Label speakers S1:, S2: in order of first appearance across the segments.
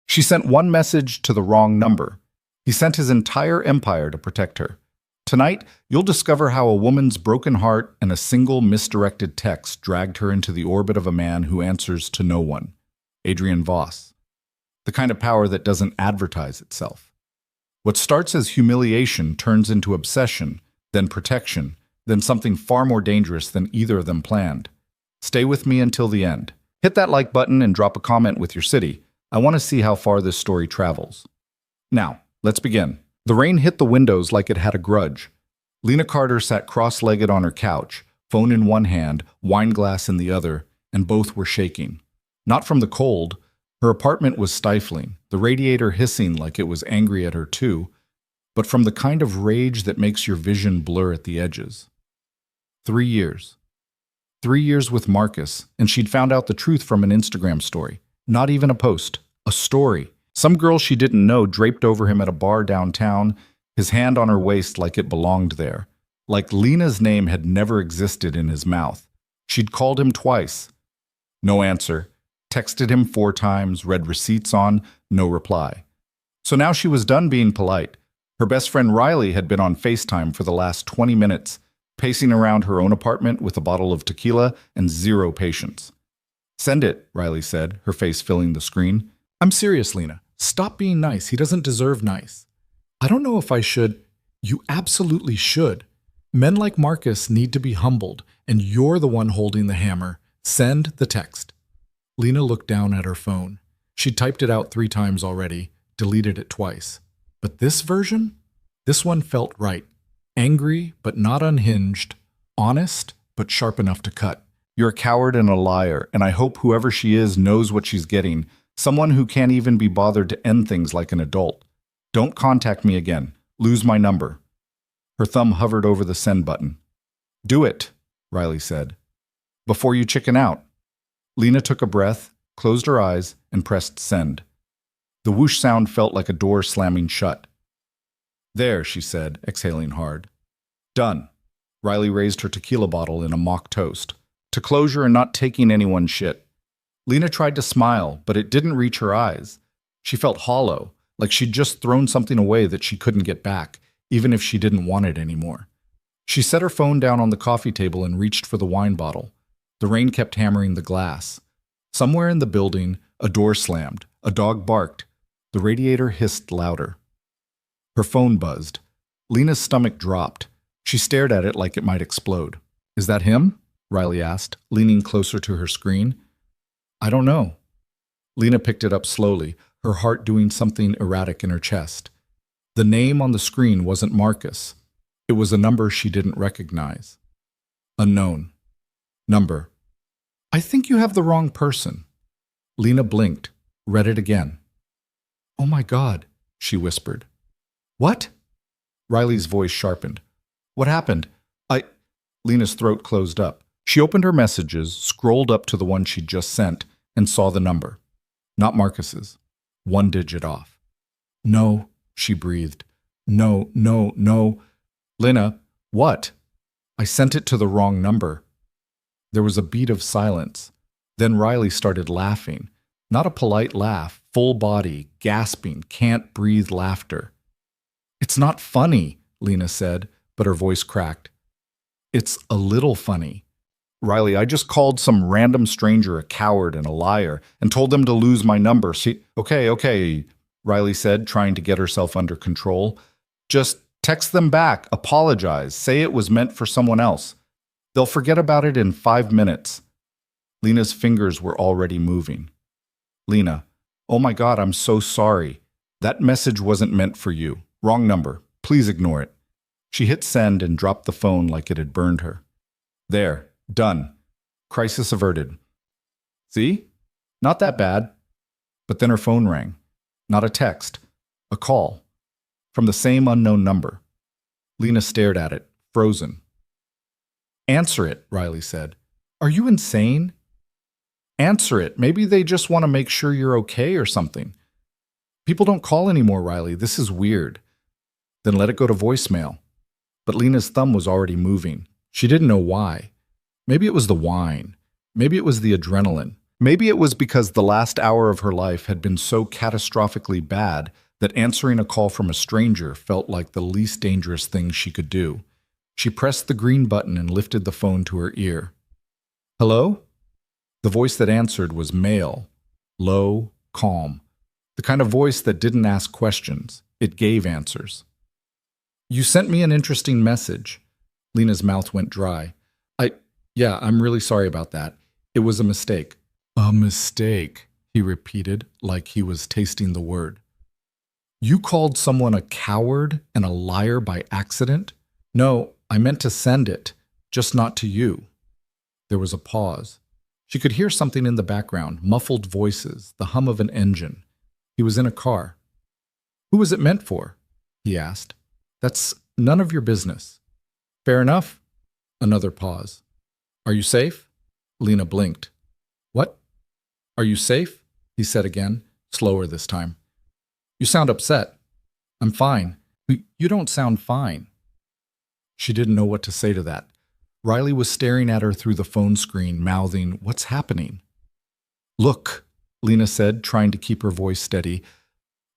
S1: She sent one message to the wrong number. He sent his entire empire to protect her. Tonight, you'll discover how a woman's broken heart and a single misdirected text dragged her into the orbit of a man who answers to no one. Adrien Voss. The kind of power that doesn't advertise itself. What starts as humiliation turns into obsession, then protection, then something far more dangerous than either of them planned. Stay with me until the end. Hit that like button and drop a comment with your city. I want to see how far this story travels. Now, let's begin. The rain hit the windows like it had a grudge. Lena Carter sat cross-legged on her couch, phone in one hand, wine glass in the other, and both were shaking. Not from the cold. Her apartment was stifling, the radiator hissing like it was angry at her too, but from the kind of rage that makes your vision blur at the edges. 3 years. 3 years with Marcus, and she'd found out the truth from an Instagram story. Not even a post, a story. Some girl she didn't know draped over him at a bar downtown, his hand on her waist like it belonged there. Like Lena's name had never existed in his mouth. She'd called him twice. No answer. Texted him 4 times, read receipts on, no reply. So now she was done being polite. Her best friend Riley had been on FaceTime for the last 20 minutes, pacing around her own apartment with a bottle of tequila and zero patience. Send it, Riley said, her face filling the screen. I'm serious, Lena. Stop being nice. He doesn't deserve nice. I don't know if I should. You absolutely should. Men like Marcus need to be humbled, and you're the one holding the hammer. Send the text. Lena looked down at her phone. She'd typed it out 3 times already, deleted it twice. But this version? This one felt right. Angry, but not unhinged. Honest, but sharp enough to cut. You're a coward and a liar, and I hope whoever she is knows what she's getting. Someone who can't even be bothered to end things like an adult. Don't contact me again. Lose my number. Her thumb hovered over the send button. Do it, Riley said. Before you chicken out. Lena took a breath, closed her eyes, and pressed send. The whoosh sound felt like a door slamming shut. There, she said, exhaling hard. Done. Riley raised her tequila bottle in a mock toast. To closure and not taking anyone's shit. Lena tried to smile, but it didn't reach her eyes. She felt hollow, like she'd just thrown something away that she couldn't get back, even if she didn't want it anymore. She set her phone down on the coffee table and reached for the wine bottle. The rain kept hammering the glass. Somewhere in the building, a door slammed, a dog barked. The radiator hissed louder. Her phone buzzed. Lena's stomach dropped. She stared at it like it might explode. Is that him? Riley asked, leaning closer to her screen. I don't know. Lena picked it up slowly, her heart doing something erratic in her chest. The name on the screen wasn't Marcus. It was a number she didn't recognize. Unknown. Number. I think you have the wrong person. Lena blinked, read it again. Oh my God, she whispered. What? Riley's voice sharpened. What happened? Lena's throat closed up. She opened her messages, scrolled up to the one she'd just sent, and saw the number. Not Marcus's. 1 digit off. No, she breathed. No, no, no. Lena, what? I sent it to the wrong number. There was a beat of silence. Then Riley started laughing. Not a polite laugh, full body, gasping, can't breathe laughter. It's not funny, Lena said, but her voice cracked. It's a little funny. Riley, I just called some random stranger a coward and a liar and told them to lose my number. Okay, Riley said, trying to get herself under control. Just text them back, apologize, say it was meant for someone else. They'll forget about it in 5 minutes. Lena's fingers were already moving. Lena, oh my God, I'm so sorry. That message wasn't meant for you. Wrong number. Please ignore it. She hit send and dropped the phone like it had burned her. There. Done. Crisis averted. See? Not that bad. But then her phone rang. Not a text. A call. From the same unknown number. Lena stared at it, frozen. Answer it, Riley said. Are you insane? Answer it. Maybe they just want to make sure you're okay or something. People don't call anymore, Riley. This is weird. Then let it go to voicemail. But Lena's thumb was already moving. She didn't know why. Maybe it was the wine. Maybe it was the adrenaline. Maybe it was because the last hour of her life had been so catastrophically bad that answering a call from a stranger felt like the least dangerous thing she could do. She pressed the green button and lifted the phone to her ear. Hello? The voice that answered was male, low, calm. The kind of voice that didn't ask questions. It gave answers. You sent me an interesting message. Lena's mouth went dry. Yeah, I'm really sorry about that. It was a mistake. A mistake, he repeated, like he was tasting the word. You called someone a coward and a liar by accident? No, I meant to send it, just not to you. There was a pause. She could hear something in the background, muffled voices, the hum of an engine. He was in a car. Who was it meant for? He asked. That's none of your business. Fair enough. Another pause. Are you safe? Lena blinked. What? Are you safe? He said again, slower this time. You sound upset. I'm fine. You don't sound fine. She didn't know what to say to that. Riley was staring at her through the phone screen, mouthing, "What's happening?" Look, Lena said, trying to keep her voice steady.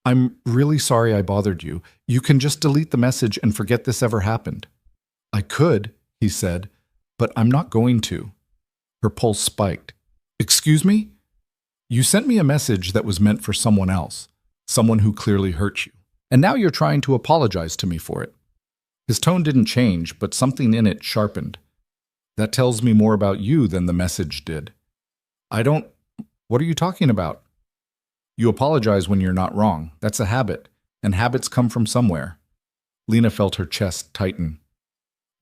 S1: I'm really sorry I bothered you. You can just delete the message and forget this ever happened. I could, he said, but I'm not going to. Her pulse spiked. Excuse me? You sent me a message that was meant for someone else, someone who clearly hurt you, and now you're trying to apologize to me for it. His tone didn't change, but something in it sharpened. That tells me more about you than the message did. What are you talking about? You apologize when you're not wrong. That's a habit, and habits come from somewhere. Lena felt her chest tighten.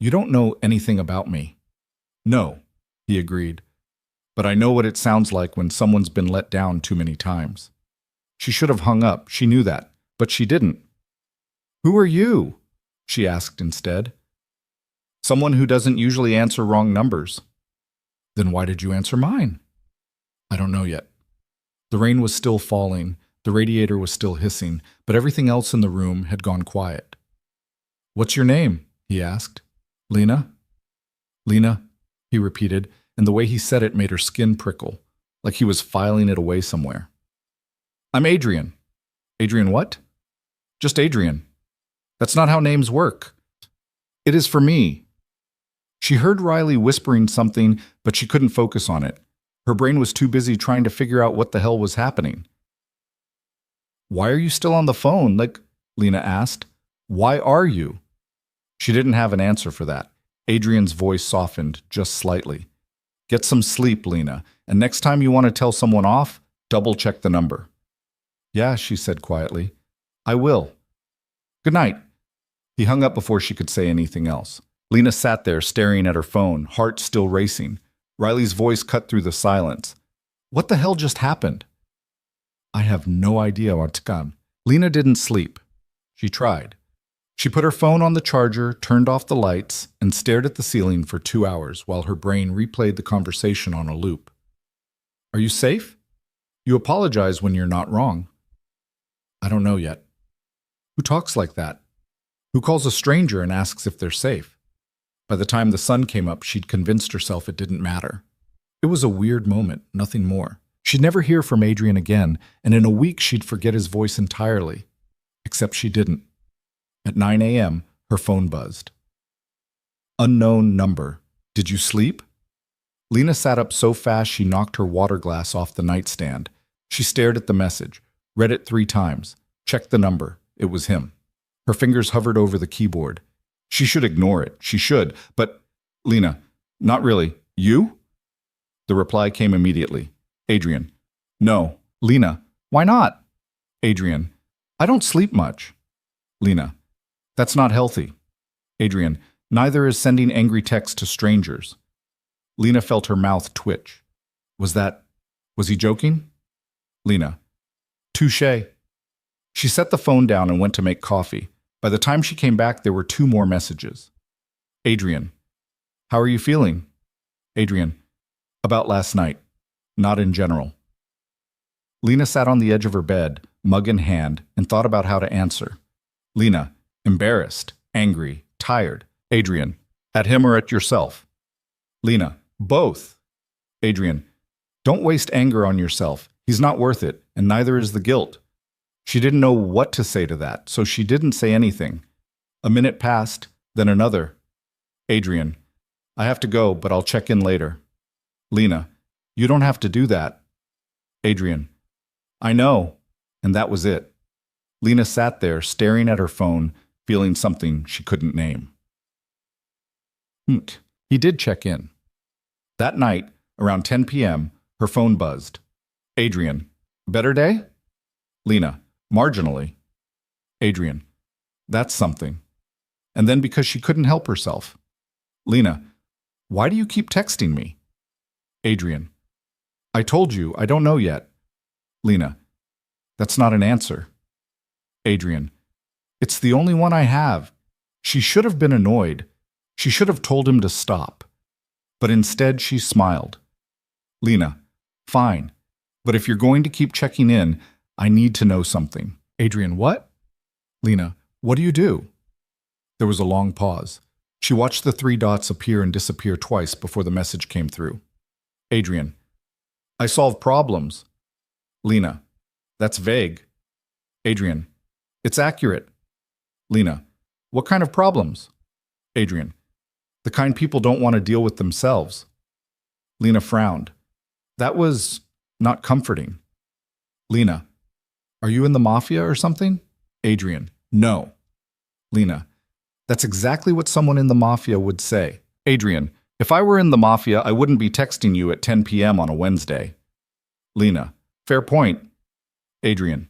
S1: You don't know anything about me. No, he agreed. But I know what it sounds like when someone's been let down too many times. She should have hung up, she knew that, but she didn't. Who are you? She asked instead. Someone who doesn't usually answer wrong numbers. Then why did you answer mine? I don't know yet. The rain was still falling, the radiator was still hissing, but everything else in the room had gone quiet. What's your name? He asked. Lena? Lena, he repeated, and the way he said it made her skin prickle, like he was filing it away somewhere. I'm Adrien. Adrien what? Just Adrien. That's not how names work. It is for me. She heard Riley whispering something, but she couldn't focus on it. Her brain was too busy trying to figure out what the hell was happening. Why are you still on the phone? Lena asked. Why are you? She didn't have an answer for that. Adrien's voice softened just slightly. Get some sleep, Lena, and next time you want to tell someone off, double-check the number. Yeah, she said quietly. I will. Good night. He hung up before she could say anything else. Lena sat there staring at her phone, heart still racing. Riley's voice cut through the silence. What the hell just happened? I have no idea what's gone. Lena didn't sleep. She tried. She put her phone on the charger, turned off the lights, and stared at the ceiling for 2 hours while her brain replayed the conversation on a loop. Are you safe? You apologize when you're not wrong. I don't know yet. Who talks like that? Who calls a stranger and asks if they're safe? By the time the sun came up, she'd convinced herself it didn't matter. It was a weird moment, nothing more. She'd never hear from Adrien again, and in a week she'd forget his voice entirely. Except she didn't. At 9 a.m., her phone buzzed. Unknown number. Did you sleep? Lena sat up so fast she knocked her water glass off the nightstand. She stared at the message, read it 3 times, checked the number. It was him. Her fingers hovered over the keyboard. She should ignore it. She should. But, Lena, not really. You? The reply came immediately. Adrien. No. Lena. Why not? Adrien. I don't sleep much. Lena. That's not healthy. Adrien. Neither is sending angry texts to strangers. Lena felt her mouth twitch. Was he joking? Lena. Touché. She set the phone down and went to make coffee. By the time she came back, there were 2 more messages. Adrien. How are you feeling? Adrien. About last night. Not in general. Lena sat on the edge of her bed, mug in hand, and thought about how to answer. Lena. Embarrassed, angry, tired. Adrien. At him or at yourself? Lena. Both. Adrien. Don't waste anger on yourself. He's not worth it, and neither is the guilt. She didn't know what to say to that, so she didn't say anything. A minute passed, then another. Adrien, I have to go, but I'll check in later. Lena, you don't have to do that. Adrien, I know. And that was it. Lena sat there, staring at her phone, feeling something she couldn't name. He did check in. That night, around 10 p.m., her phone buzzed. Adrien, better day? Lena, marginally. Adrien, that's something. And then because she couldn't help herself. Lena, why do you keep texting me? Adrien, I told you, I don't know yet. Lena, that's not an answer. Adrien, it's the only one I have. She should have been annoyed. She should have told him to stop. But instead she smiled. Lena, fine. But if you're going to keep checking in, I need to know something. Adrien, what? Lena, what do you do? There was a long pause. She watched the 3 dots appear and disappear twice before the message came through. Adrien, I solve problems. Lena, that's vague. Adrien, it's accurate. Lena, what kind of problems? Adrien, the kind people don't want to deal with themselves. Lena frowned. That was not comforting. Lena, are you in the Mafia or something? Adrien, no. Lena, that's exactly what someone in the Mafia would say. Adrien, if I were in the Mafia, I wouldn't be texting you at 10 p.m. on a Wednesday. Lena, fair point. Adrien,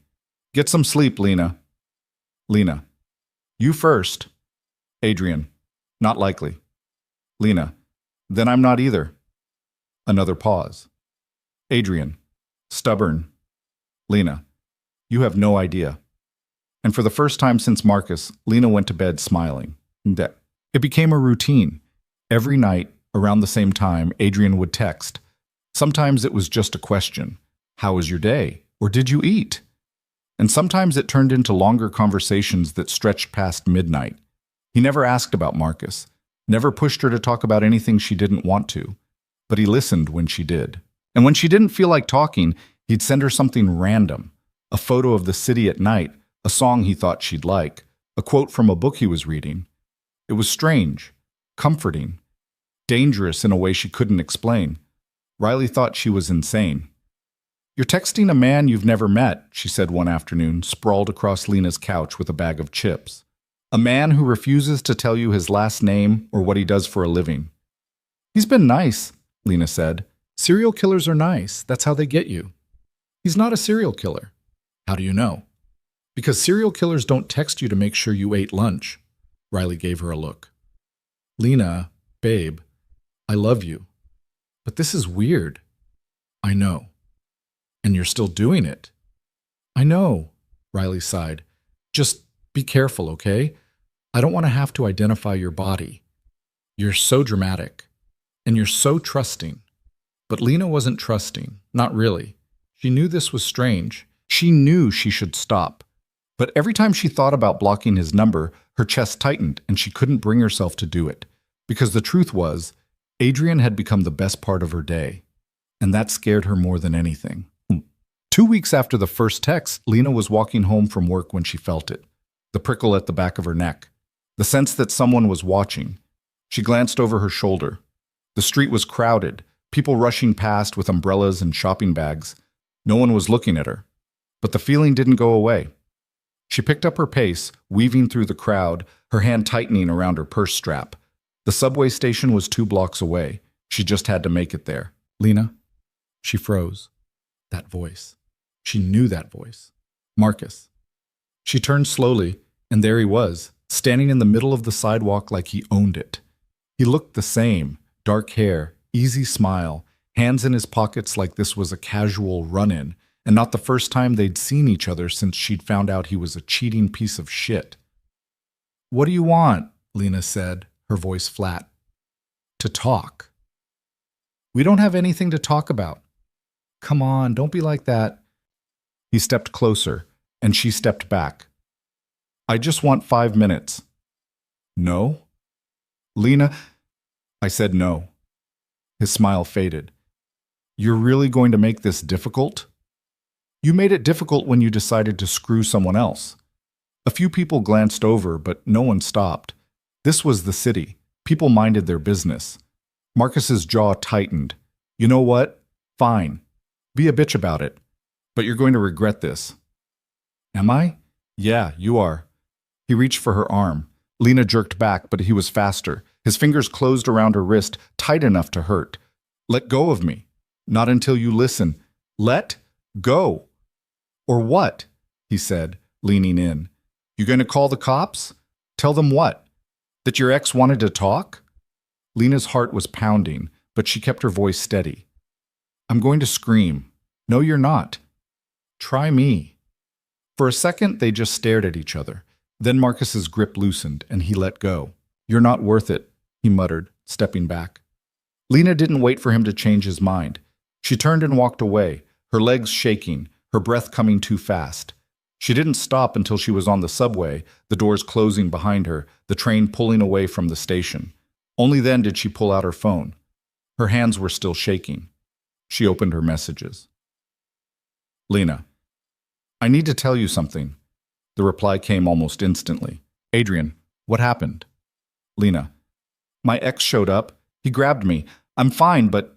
S1: get some sleep, Lena. Lena, you first. Adrien, not likely. Lena, then I'm not either. Another pause. Adrien, stubborn. Lena, you have no idea. And for the first time since Marcus, Lena went to bed smiling. It became a routine. Every night, around the same time, Adrien would text. Sometimes it was just a question. How was your day? Or did you eat? And sometimes it turned into longer conversations that stretched past midnight. He never asked about Marcus, never pushed her to talk about anything she didn't want to, but he listened when she did. And when she didn't feel like talking, he'd send her something random, a photo of the city at night, a song he thought she'd like, a quote from a book he was reading. It was strange, comforting, dangerous in a way she couldn't explain. Riley thought she was insane. You're texting a man you've never met, she said one afternoon, sprawled across Lena's couch with a bag of chips. A man who refuses to tell you his last name or what he does for a living. He's been nice, Lena said. Serial killers are nice. That's how they get you. He's not a serial killer. How do you know? Because serial killers don't text you to make sure you ate lunch. Riley gave her a look. Lena, babe, I love you. But this is weird. I know. And you're still doing it. I know, Riley sighed. Just be careful, okay? I don't want to have to identify your body. You're so dramatic. And you're so trusting. But Lena wasn't trusting. Not really. She knew this was strange. She knew she should stop. But every time she thought about blocking his number, her chest tightened and she couldn't bring herself to do it. Because the truth was, Adrien had become the best part of her day. And that scared her more than anything. 2 weeks after the first text, Lena was walking home from work when she felt it. The prickle at the back of her neck. The sense that someone was watching. She glanced over her shoulder. The street was crowded, people rushing past with umbrellas and shopping bags. No one was looking at her. But the feeling didn't go away. She picked up her pace, weaving through the crowd, her hand tightening around her purse strap. The subway station was 2 blocks away. She just had to make it there. Lena? She froze. That voice. She knew that voice. Marcus. She turned slowly, and there he was, standing in the middle of the sidewalk like he owned it. He looked the same, dark hair, easy smile, hands in his pockets like this was a casual run-in, and not the first time they'd seen each other since she'd found out he was a cheating piece of shit. What do you want? Lena said, her voice flat. To talk. We don't have anything to talk about. Come on, don't be like that. He stepped closer, and she stepped back. I just want 5 minutes. No? Lena, I said no. His smile faded. You're really going to make this difficult? You made it difficult when you decided to screw someone else. A few people glanced over, but no one stopped. This was the city. People minded their business. Marcus's jaw tightened. You know what? Fine. Be a bitch about it. But you're going to regret this. Am I? Yeah, you are. He reached for her arm. Lena jerked back, but he was faster. His fingers closed around her wrist, tight enough to hurt. Let go of me. Not until you listen. Let go. Or what? He said, leaning in. You going to call the cops? Tell them what? That your ex wanted to talk? Lena's heart was pounding, but she kept her voice steady. I'm going to scream. No, you're not. Try me. For a second, they just stared at each other. Then Marcus's grip loosened, and he let go. You're not worth it, he muttered, stepping back. Lena didn't wait for him to change his mind. She turned and walked away, her legs shaking, her breath coming too fast. She didn't stop until she was on the subway, the doors closing behind her, the train pulling away from the station. Only then did she pull out her phone. Her hands were still shaking. She opened her messages. Lena, I need to tell you something. The reply came almost instantly. Adrien, what happened? Lena, my ex showed up. He grabbed me. I'm fine, but...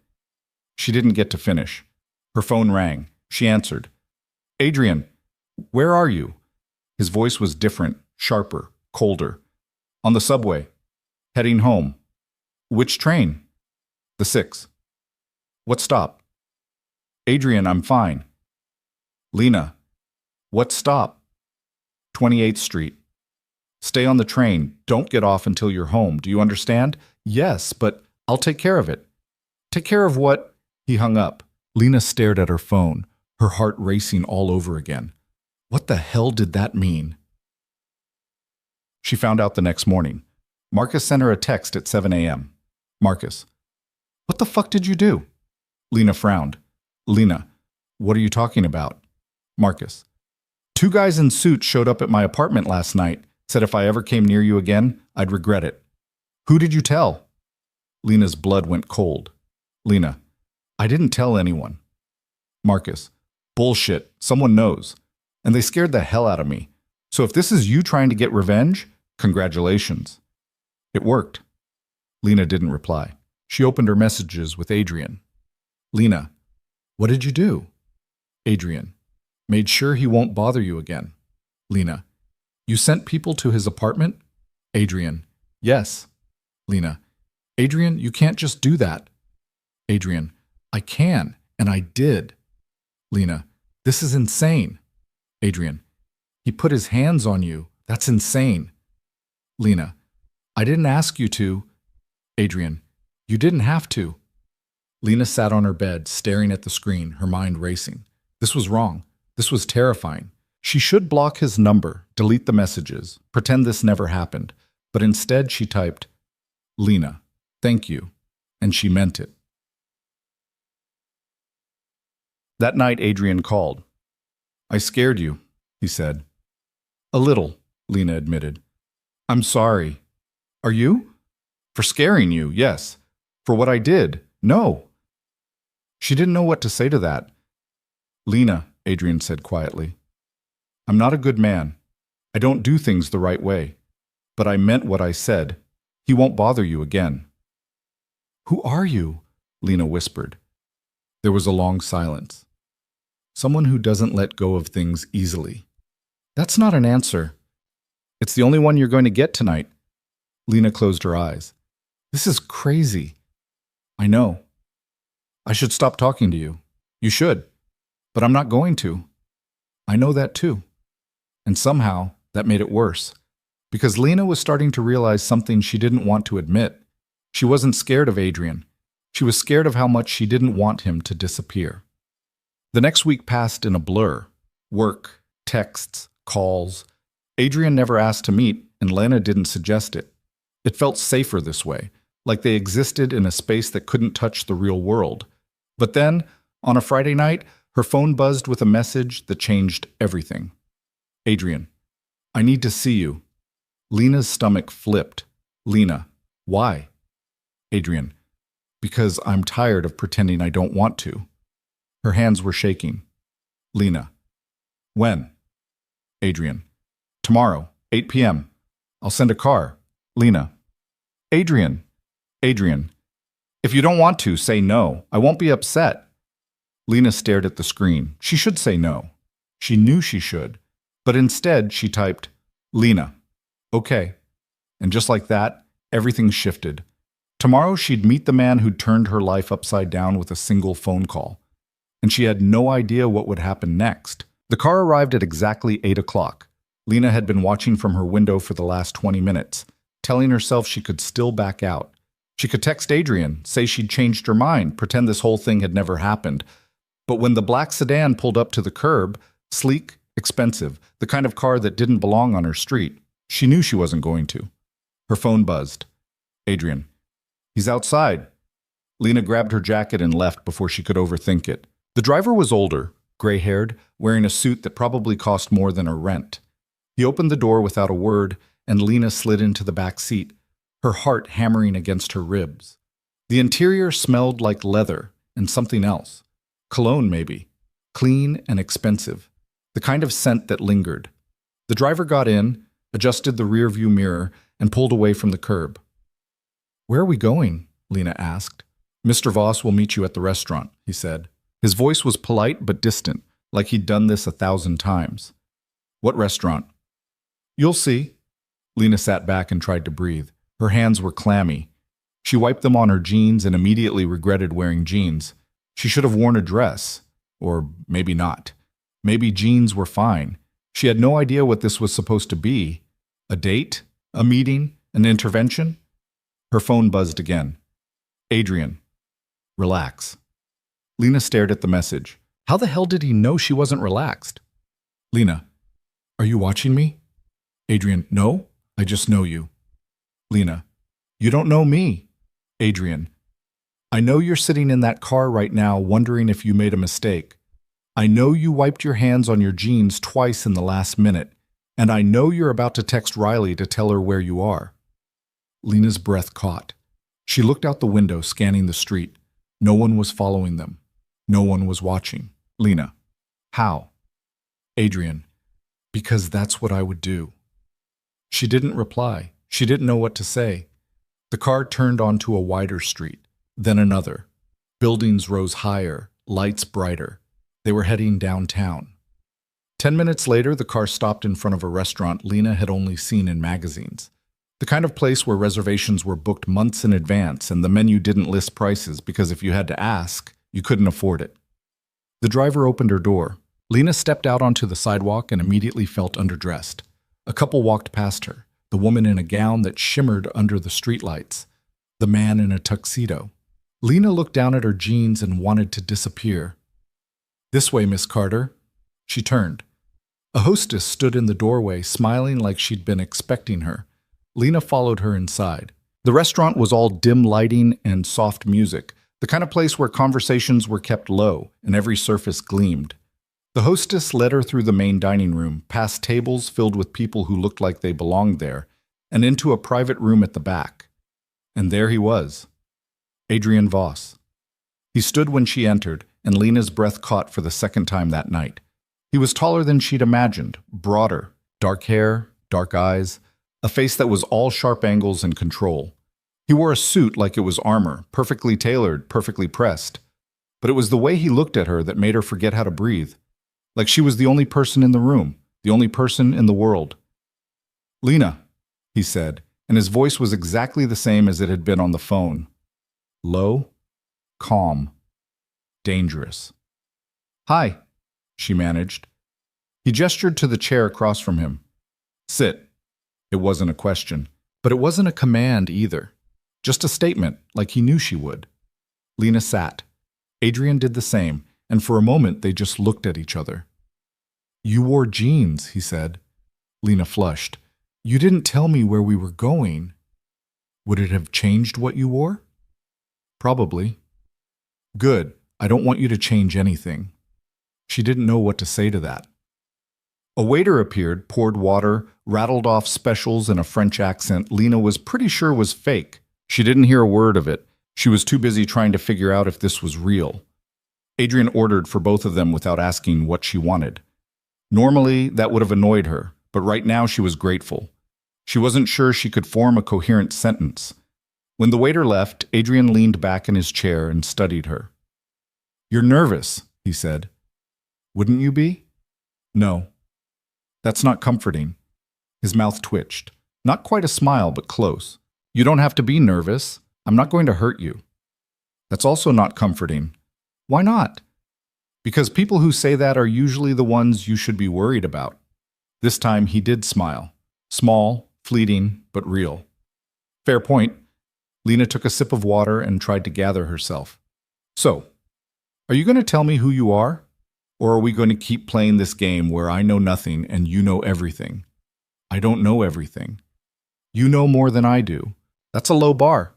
S1: She didn't get to finish. Her phone rang. She answered. Adrien, where are you? His voice was different, sharper, colder. On the subway. Heading home. Which train? The 6. What stop? Adrien, I'm fine. Lena, what stop? 28th Street. Stay on the train. Don't get off until you're home. Do you understand? Yes, but I'll take care of it. Take care of what? He hung up. Lena stared at her phone, her heart racing all over again. What the hell did that mean? She found out the next morning. Marcus sent her a text at 7 a.m. Marcus, what the fuck did you do? Lena frowned. Lena, what are you talking about? Marcus, 2 guys in suits showed up at my apartment last night, said if I ever came near you again, I'd regret it. Who did you tell? Lena's blood went cold. Lena, I didn't tell anyone. Marcus, bullshit, someone knows. And they scared the hell out of me. So if this is you trying to get revenge, congratulations. It worked. Lena didn't reply. She opened her messages with Adrien. Lena, what did you do? Adrien, made sure he won't bother you again. Lena, you sent people to his apartment? Adrien, yes. Lena, Adrien, you can't just do that. Adrien, I can, and I did. Lena, this is insane. Adrien, he put his hands on you. That's insane. Lena, I didn't ask you to. Adrien, you didn't have to. Lena sat on her bed, staring at the screen, her mind racing. This was wrong. This was terrifying. She should block his number, delete the messages, pretend this never happened. But instead she typed, Lena, thank you. And she meant it. That night Adrien called. I scared you, he said. A little, Lena admitted. I'm sorry. Are you? For scaring you, yes. For what I did, no. She didn't know what to say to that. Lena, Adrien said quietly, I'm not a good man. I don't do things the right way. But I meant what I said. He won't bother you again. Who are you? Lena whispered. There was a long silence. Someone who doesn't let go of things easily. That's not an answer. It's the only one you're going to get tonight. Lena closed her eyes. This is crazy. I know. I should stop talking to you. You should. But I'm not going to. I know that too. And somehow that made it worse. Because Lena was starting to realize something she didn't want to admit. She wasn't scared of Adrien. She was scared of how much she didn't want him to disappear. The next week passed in a blur. Work, texts, calls. Adrien never asked to meet, and Lena didn't suggest it. It felt safer this way, like they existed in a space that couldn't touch the real world. But then, on a Friday night, her phone buzzed with a message that changed everything. Adrien, I need to see you. Lena's stomach flipped. Lena, why? Adrien, because I'm tired of pretending I don't want to. Her hands were shaking. Lena. When? Adrien. Tomorrow, 8 p.m. I'll send a car. Lena. Adrien. Adrien. If you don't want to, say no. I won't be upset. Lena stared at the screen. She should say no. She knew she should. But instead, she typed, Lena. Okay. And just like that, everything shifted. Tomorrow, she'd meet the man who'd turned her life upside down with a single phone call. And she had no idea what would happen next. The car arrived at exactly 8 o'clock. Lena had been watching from her window for the last 20 minutes, telling herself she could still back out. She could text Adrien, say she'd changed her mind, pretend this whole thing had never happened. But when the black sedan pulled up to the curb, sleek, expensive, the kind of car that didn't belong on her street, she knew she wasn't going to. Her phone buzzed. Adrien. He's outside. Lena grabbed her jacket and left before she could overthink it. The driver was older, gray-haired, wearing a suit that probably cost more than her rent. He opened the door without a word, and Lena slid into the back seat, her heart hammering against her ribs. The interior smelled like leather and something else. Cologne, maybe. Clean and expensive. The kind of scent that lingered. The driver got in, adjusted the rearview mirror, and pulled away from the curb. Where are we going? Lena asked. Mr. Voss will meet you at the restaurant, he said. His voice was polite but distant, like he'd done this 1,000 times. What restaurant? You'll see. Lena sat back and tried to breathe. Her hands were clammy. She wiped them on her jeans and immediately regretted wearing jeans. She should have worn a dress. Or maybe not. Maybe jeans were fine. She had no idea what this was supposed to be. A date? A meeting? An intervention? Her phone buzzed again. Adrien. Relax. Lena stared at the message. How the hell did he know she wasn't relaxed? Lena. Are you watching me? Adrien. No, I just know you. Lena. You don't know me. Adrien. I know you're sitting in that car right now wondering if you made a mistake. I know you wiped your hands on your jeans twice in the last minute, and I know you're about to text Riley to tell her where you are. Lena's breath caught. She looked out the window, scanning the street. No one was following them. No one was watching. Lena. How? Adrien. Because that's what I would do. She didn't reply. She didn't know what to say. The car turned onto a wider street, then another. Buildings rose higher, lights brighter. They were heading downtown. 10 minutes later, the car stopped in front of a restaurant Lena had only seen in magazines. The kind of place where reservations were booked months in advance and the menu didn't list prices because if you had to ask, you couldn't afford it. The driver opened her door. Lena stepped out onto the sidewalk and immediately felt underdressed. A couple walked past her, the woman in a gown that shimmered under the streetlights, the man in a tuxedo. Lena looked down at her jeans and wanted to disappear. This way, Miss Carter. She turned. A hostess stood in the doorway, smiling like she'd been expecting her. Lena followed her inside. The restaurant was all dim lighting and soft music, the kind of place where conversations were kept low and every surface gleamed. The hostess led her through the main dining room, past tables filled with people who looked like they belonged there, and into a private room at the back. And there he was, Adrien Voss. He stood when she entered, and Lena's breath caught for the second time that night. He was taller than she'd imagined, broader, dark hair, dark eyes, a face that was all sharp angles and control. He wore a suit like it was armor, perfectly tailored, perfectly pressed. But it was the way he looked at her that made her forget how to breathe. Like she was the only person in the room, the only person in the world. Lena, he said, and his voice was exactly the same as it had been on the phone. Low, calm, dangerous. Hi, she managed. He gestured to the chair across from him. Sit. It wasn't a question, but it wasn't a command either. Just a statement, like he knew she would. Lena sat. Adrien did the same, and for a moment they just looked at each other. You wore jeans, he said. Lena flushed. You didn't tell me where we were going. Would it have changed what you wore? Probably. Good. I don't want you to change anything. She didn't know what to say to that. A waiter appeared, poured water, rattled off specials in a French accent Lena was pretty sure was fake. She didn't hear a word of it. She was too busy trying to figure out if this was real. Adrien ordered for both of them without asking what she wanted. Normally, that would have annoyed her, but right now she was grateful. She wasn't sure she could form a coherent sentence. When the waiter left, Adrien leaned back in his chair and studied her. "You're nervous," he said. "Wouldn't you be?" "No." "That's not comforting." His mouth twitched. Not quite a smile, but close. "You don't have to be nervous. I'm not going to hurt you." "That's also not comforting." "Why not?" "Because people who say that are usually the ones you should be worried about." This time he did smile. Small, fleeting, but real. "Fair point." Lena took a sip of water and tried to gather herself. "So, are you going to tell me who you are? Or are we going to keep playing this game where I know nothing and you know everything?" "I don't know everything." "You know more than I do. That's a low bar."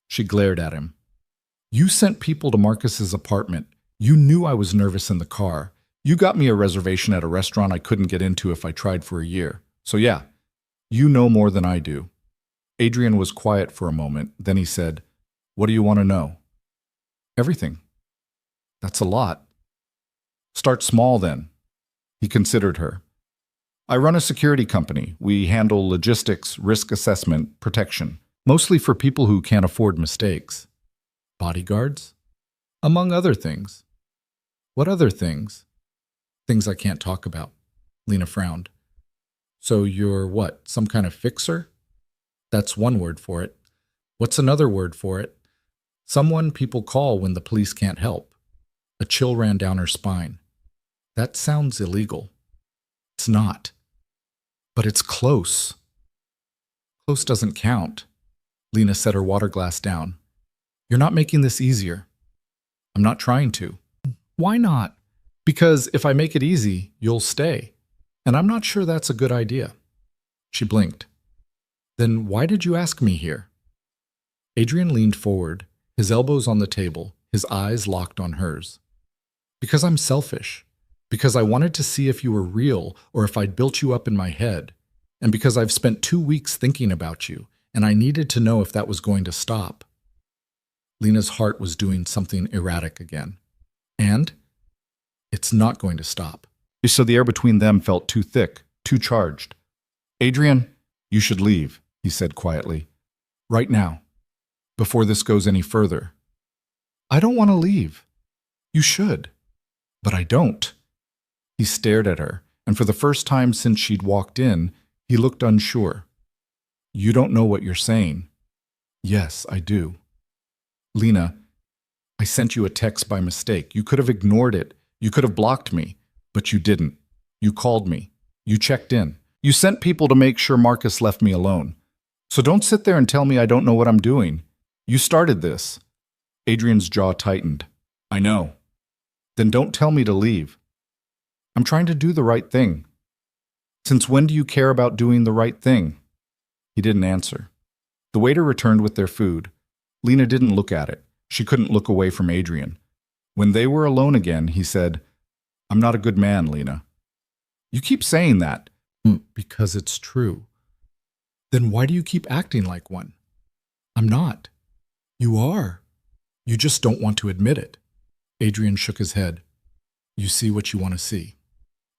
S1: She glared at him. "You sent people to Marcus's apartment. You knew I was nervous in the car. You got me a reservation at a restaurant I couldn't get into if I tried for a year. So yeah, you know more than I do." Adrien was quiet for a moment. Then he said, "What do you want to know?" "Everything." "That's a lot." "Start small then." He considered her. "I run a security company. We handle logistics, risk assessment, protection. Mostly for people who can't afford mistakes." "Bodyguards?" "Among other things." "What other things?" "Things I can't talk about." Lena frowned. "So you're what, some kind of fixer?" "That's one word for it." "What's another word for it?" "Someone people call when the police can't help." A chill ran down her spine. "That sounds illegal." "It's not." "But it's close." "Close doesn't count." Lena set her water glass down. "You're not making this easier." "I'm not trying to." "Why not?" "Because if I make it easy, you'll stay. And I'm not sure that's a good idea." She blinked. "Then why did you ask me here?" Adrien leaned forward, his elbows on the table, his eyes locked on hers. "Because I'm selfish. Because I wanted to see if you were real or if I'd built you up in my head. And because I've spent 2 weeks thinking about you, and I needed to know if that was going to stop." Lena's heart was doing something erratic again. "And?" "It's not going to stop." So the air between them felt too thick, too charged. "Adrien, you should leave," he said quietly. "Right now. Before this goes any further." "I don't want to leave." "You should." "But I don't." He stared at her, and for the first time since she'd walked in, he looked unsure. "You don't know what you're saying." "Yes, I do." "Lena, I sent you a text by mistake. You could have ignored it. You could have blocked me. But you didn't. You called me. You checked in. You sent people to make sure Marcus left me alone. So don't sit there and tell me I don't know what I'm doing. You started this." Adrien's jaw tightened. "I know." "Then don't tell me to leave." "I'm trying to do the right thing." "Since when do you care about doing the right thing?" He didn't answer. The waiter returned with their food. Lena didn't look at it. She couldn't look away from Adrien. When they were alone again, he said, "I'm not a good man, Lena." "You keep saying that." "Because it's true." "Then why do you keep acting like one?" "I'm not." "You are. You just don't want to admit it." Adrien shook his head. "You see what you want to see.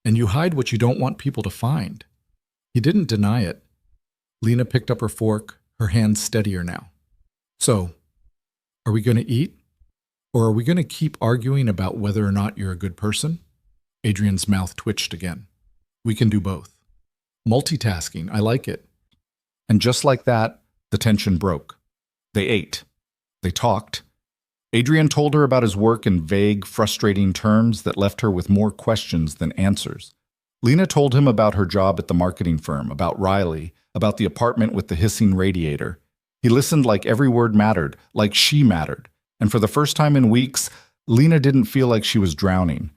S1: And you hide what you don't want people to find." He didn't deny it. Lena picked up her fork, her hands steadier now. "So, are we going to eat? Or are we going to keep arguing about whether or not you're a good person?" Adrien's mouth twitched again. "We can do both." "Multitasking, I like it." And just like that, the tension broke. They ate. They talked. Adrien told her about his work in vague, frustrating terms that left her with more questions than answers. Lena told him about her job at the marketing firm, about Riley, about the apartment with the hissing radiator. He listened like every word mattered, like she mattered. And for the first time in weeks, Lena didn't feel like she was drowning.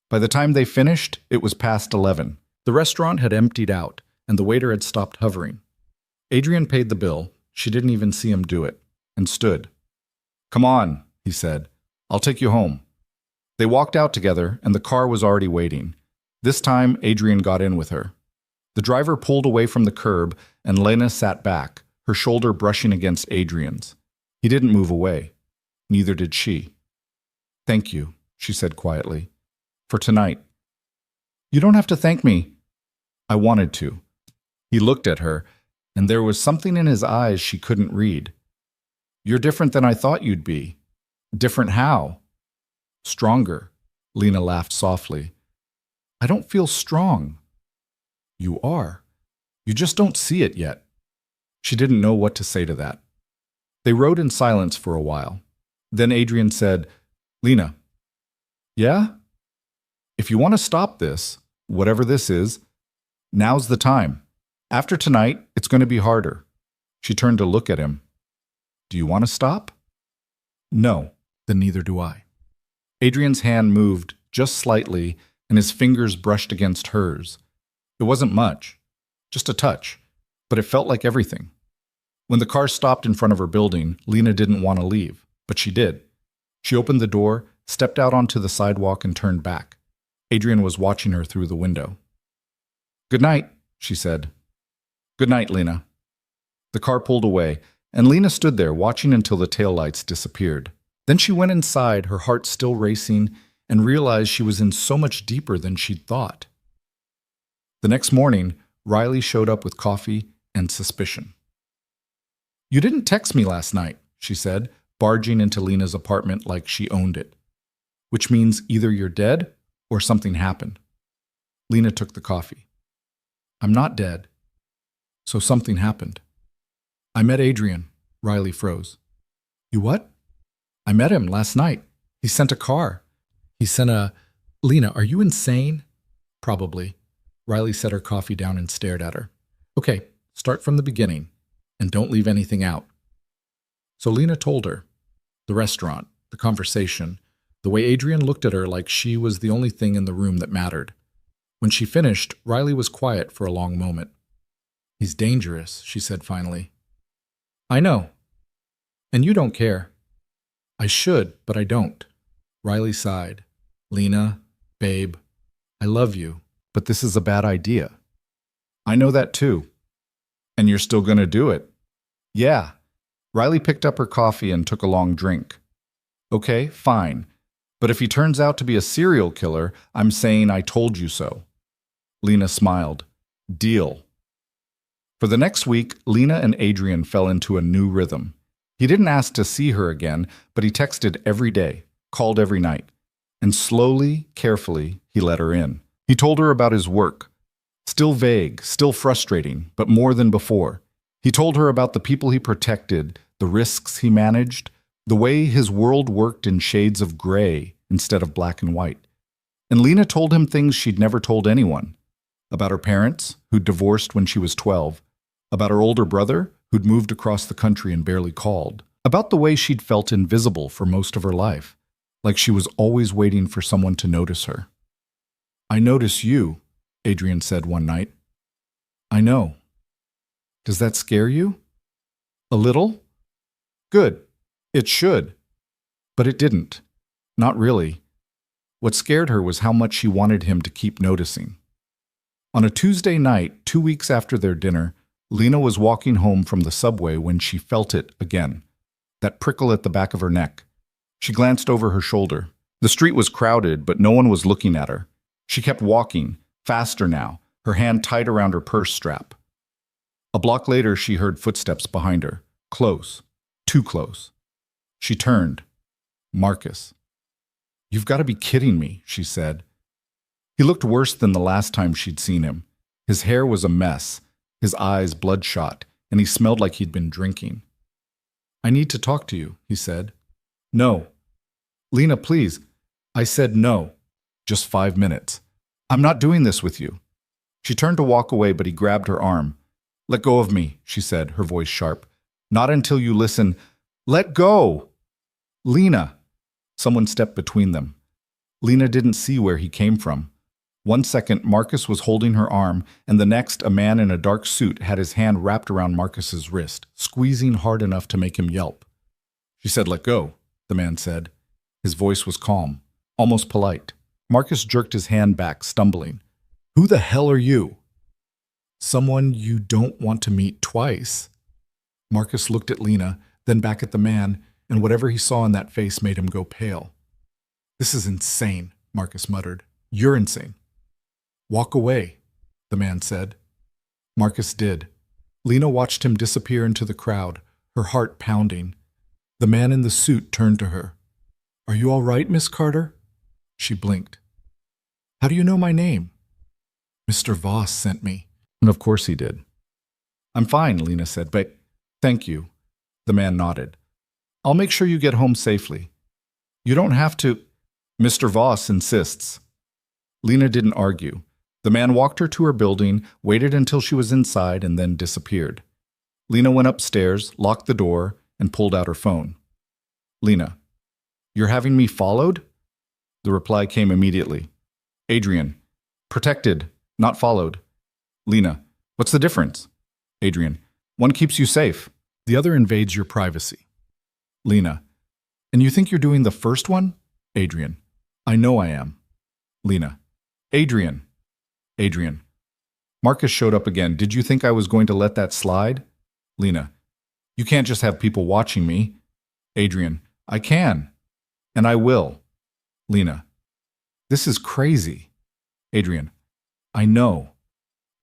S1: By the time they finished, it was past 11. The restaurant had emptied out, and the waiter had stopped hovering. Adrien paid the bill. She didn't even see him do it, and stood. "Come on," he said. "I'll take you home." They walked out together, and the car was already waiting. This time, Adrien got in with her. The driver pulled away from the curb, and Lena sat back, her shoulder brushing against Adrien's. He didn't move away. Neither did she. "Thank you," she said quietly. For tonight. You don't have to thank me. I wanted to. He looked at her, and there was something in his eyes she couldn't read. You're different than I thought you'd be. Different how? Stronger. Lena laughed softly. I don't feel strong. You are. You just don't see it yet. She didn't know what to say to that. They rode in silence for a while. Then Adrien said, Lena. Yeah? If you want to stop this, whatever this is, now's the time. After tonight, it's going to be harder. She turned to look at him. Do you want to stop? No, then neither do I. Adrien's hand moved just slightly, and his fingers brushed against hers. It wasn't much, just a touch, but it felt like everything. When the car stopped in front of her building, Lena didn't want to leave, but she did. She opened the door, stepped out onto the sidewalk, and turned back. Adrien was watching her through the window. Good night, she said. Good night, Lena. The car pulled away, and Lena stood there watching until the taillights disappeared. Then she went inside, her heart still racing, and realized she was in so much deeper than she'd thought. The next morning, Riley showed up with coffee and suspicion. You didn't text me last night, she said, barging into Lena's apartment like she owned it. Which means either you're dead or something happened. Lena took the coffee. I'm not dead. So something happened. I met Adrien. Riley froze. You what? I met him last night. He sent a car. He sent a... Lena, are you insane? Probably. Riley set her coffee down and stared at her. Okay, start from the beginning, and don't leave anything out. So Lena told her. The restaurant, the conversation, the way Adrien looked at her like she was the only thing in the room that mattered. When she finished, Riley was quiet for a long moment. He's dangerous, she said finally. I know. And you don't care. I should, but I don't. Riley sighed. Lena, babe, I love you, but this is a bad idea. I know that too. And you're still going to do it? Yeah. Riley picked up her coffee and took a long drink. Okay, fine. But if he turns out to be a serial killer, I'm saying I told you so. Lena smiled. Deal. For the next week, Lena and Adrien fell into a new rhythm. He didn't ask to see her again, but he texted every day, called every night. And slowly, carefully, he let her in. He told her about his work. Still vague, still frustrating, but more than before. He told her about the people he protected, the risks he managed, the way his world worked in shades of gray instead of black and white. And Lena told him things she'd never told anyone. About her parents, who'd divorced when she was 12. About her older brother, who'd moved across the country and barely called. About the way she'd felt invisible for most of her life, like she was always waiting for someone to notice her. I notice you, Adrien said one night. I know. Does that scare you? A little? Good. It should. But it didn't. Not really. What scared her was how much she wanted him to keep noticing. On a Tuesday night, 2 weeks after their dinner, Lena was walking home from the subway when she felt it again, that prickle at the back of her neck. She glanced over her shoulder. The street was crowded, but no one was looking at her. She kept walking, faster now, her hand tight around her purse strap. A block later, she heard footsteps behind her, close, too close. She turned. Marcus. You've got to be kidding me, she said. He looked worse than the last time she'd seen him. His hair was a mess, his eyes bloodshot, and he smelled like he'd been drinking. I need to talk to you, he said. No. Lena, please. I said no. Just 5 minutes. I'm not doing this with you. She turned to walk away, but he grabbed her arm. Let go of me, she said, her voice sharp. Not until you listen. Let go! Lena! Someone stepped between them. Lena didn't see where he came from. 1 second, Marcus was holding her arm, and the next, a man in a dark suit had his hand wrapped around Marcus's wrist, squeezing hard enough to make him yelp. She said, let go, the man said. His voice was calm, almost polite. Marcus jerked his hand back, stumbling. Who the hell are you? Someone you don't want to meet twice. Marcus looked at Lena, then back at the man, and whatever he saw in that face made him go pale. This is insane, Marcus muttered. You're insane. Walk away, the man said. Marcus did. Lena watched him disappear into the crowd, her heart pounding. The man in the suit turned to her. Are you all right, Miss Carter? She blinked. How do you know my name? Mr. Voss sent me. And of course he did. I'm fine, Lena said, but thank you. The man nodded. I'll make sure you get home safely. You don't have to. Mr. Voss insists. Lena didn't argue. The man walked her to her building, waited until she was inside, and then disappeared. Lena went upstairs, locked the door, and pulled out her phone. Lena, you're having me followed? The reply came immediately. Adrien, protected, not followed. Lena, what's the difference? Adrien, one keeps you safe. The other invades your privacy. Lena, and you think you're doing the first one? Adrien, I know I am. Lena, Adrien. Adrien. Marcus showed up again. Did you think I was going to let that slide? Lena, you can't just have people watching me. Adrien, I can. And I will. Lena, this is crazy. Adrien, I know.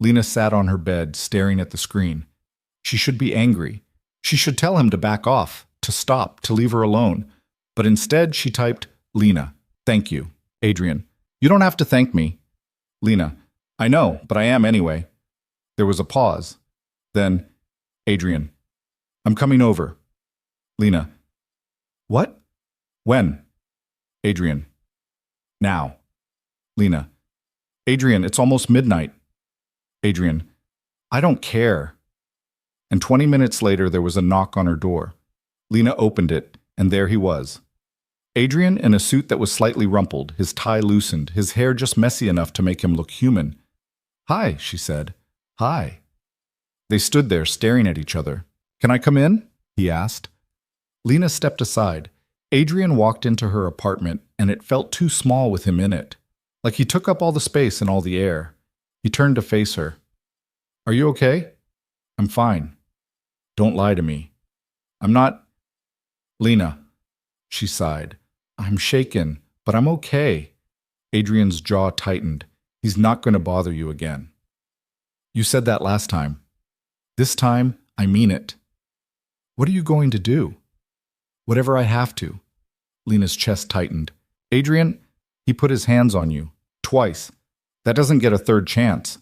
S1: Lena sat on her bed, staring at the screen. She should be angry. She should tell him to back off, to stop, to leave her alone. But instead, she typed, Lena, thank you. Adrien, you don't have to thank me. Lena, I know, but I am anyway. There was a pause. Then, Adrien, I'm coming over. Lena, what? When? Adrien, now. Lena, Adrien, it's almost midnight. Adrien, I don't care. And 20 minutes later, there was a knock on her door. Lena opened it, and there he was. Adrien in a suit that was slightly rumpled, his tie loosened, his hair just messy enough to make him look human. Hi, she said. Hi. They stood there staring at each other. Can I come in? He asked. Lena stepped aside. Adrien walked into her apartment, and it felt too small with him in it. Like he took up all the space and all the air. He turned to face her. Are you okay? I'm fine. Don't lie to me. I'm not. Lena. She sighed. I'm shaken, but I'm okay. Adrien's jaw tightened. He's not going to bother you again. You said that last time. This time, I mean it. What are you going to do? Whatever I have to. Lena's chest tightened. Adrien, he put his hands on you. Twice. That doesn't get a third chance.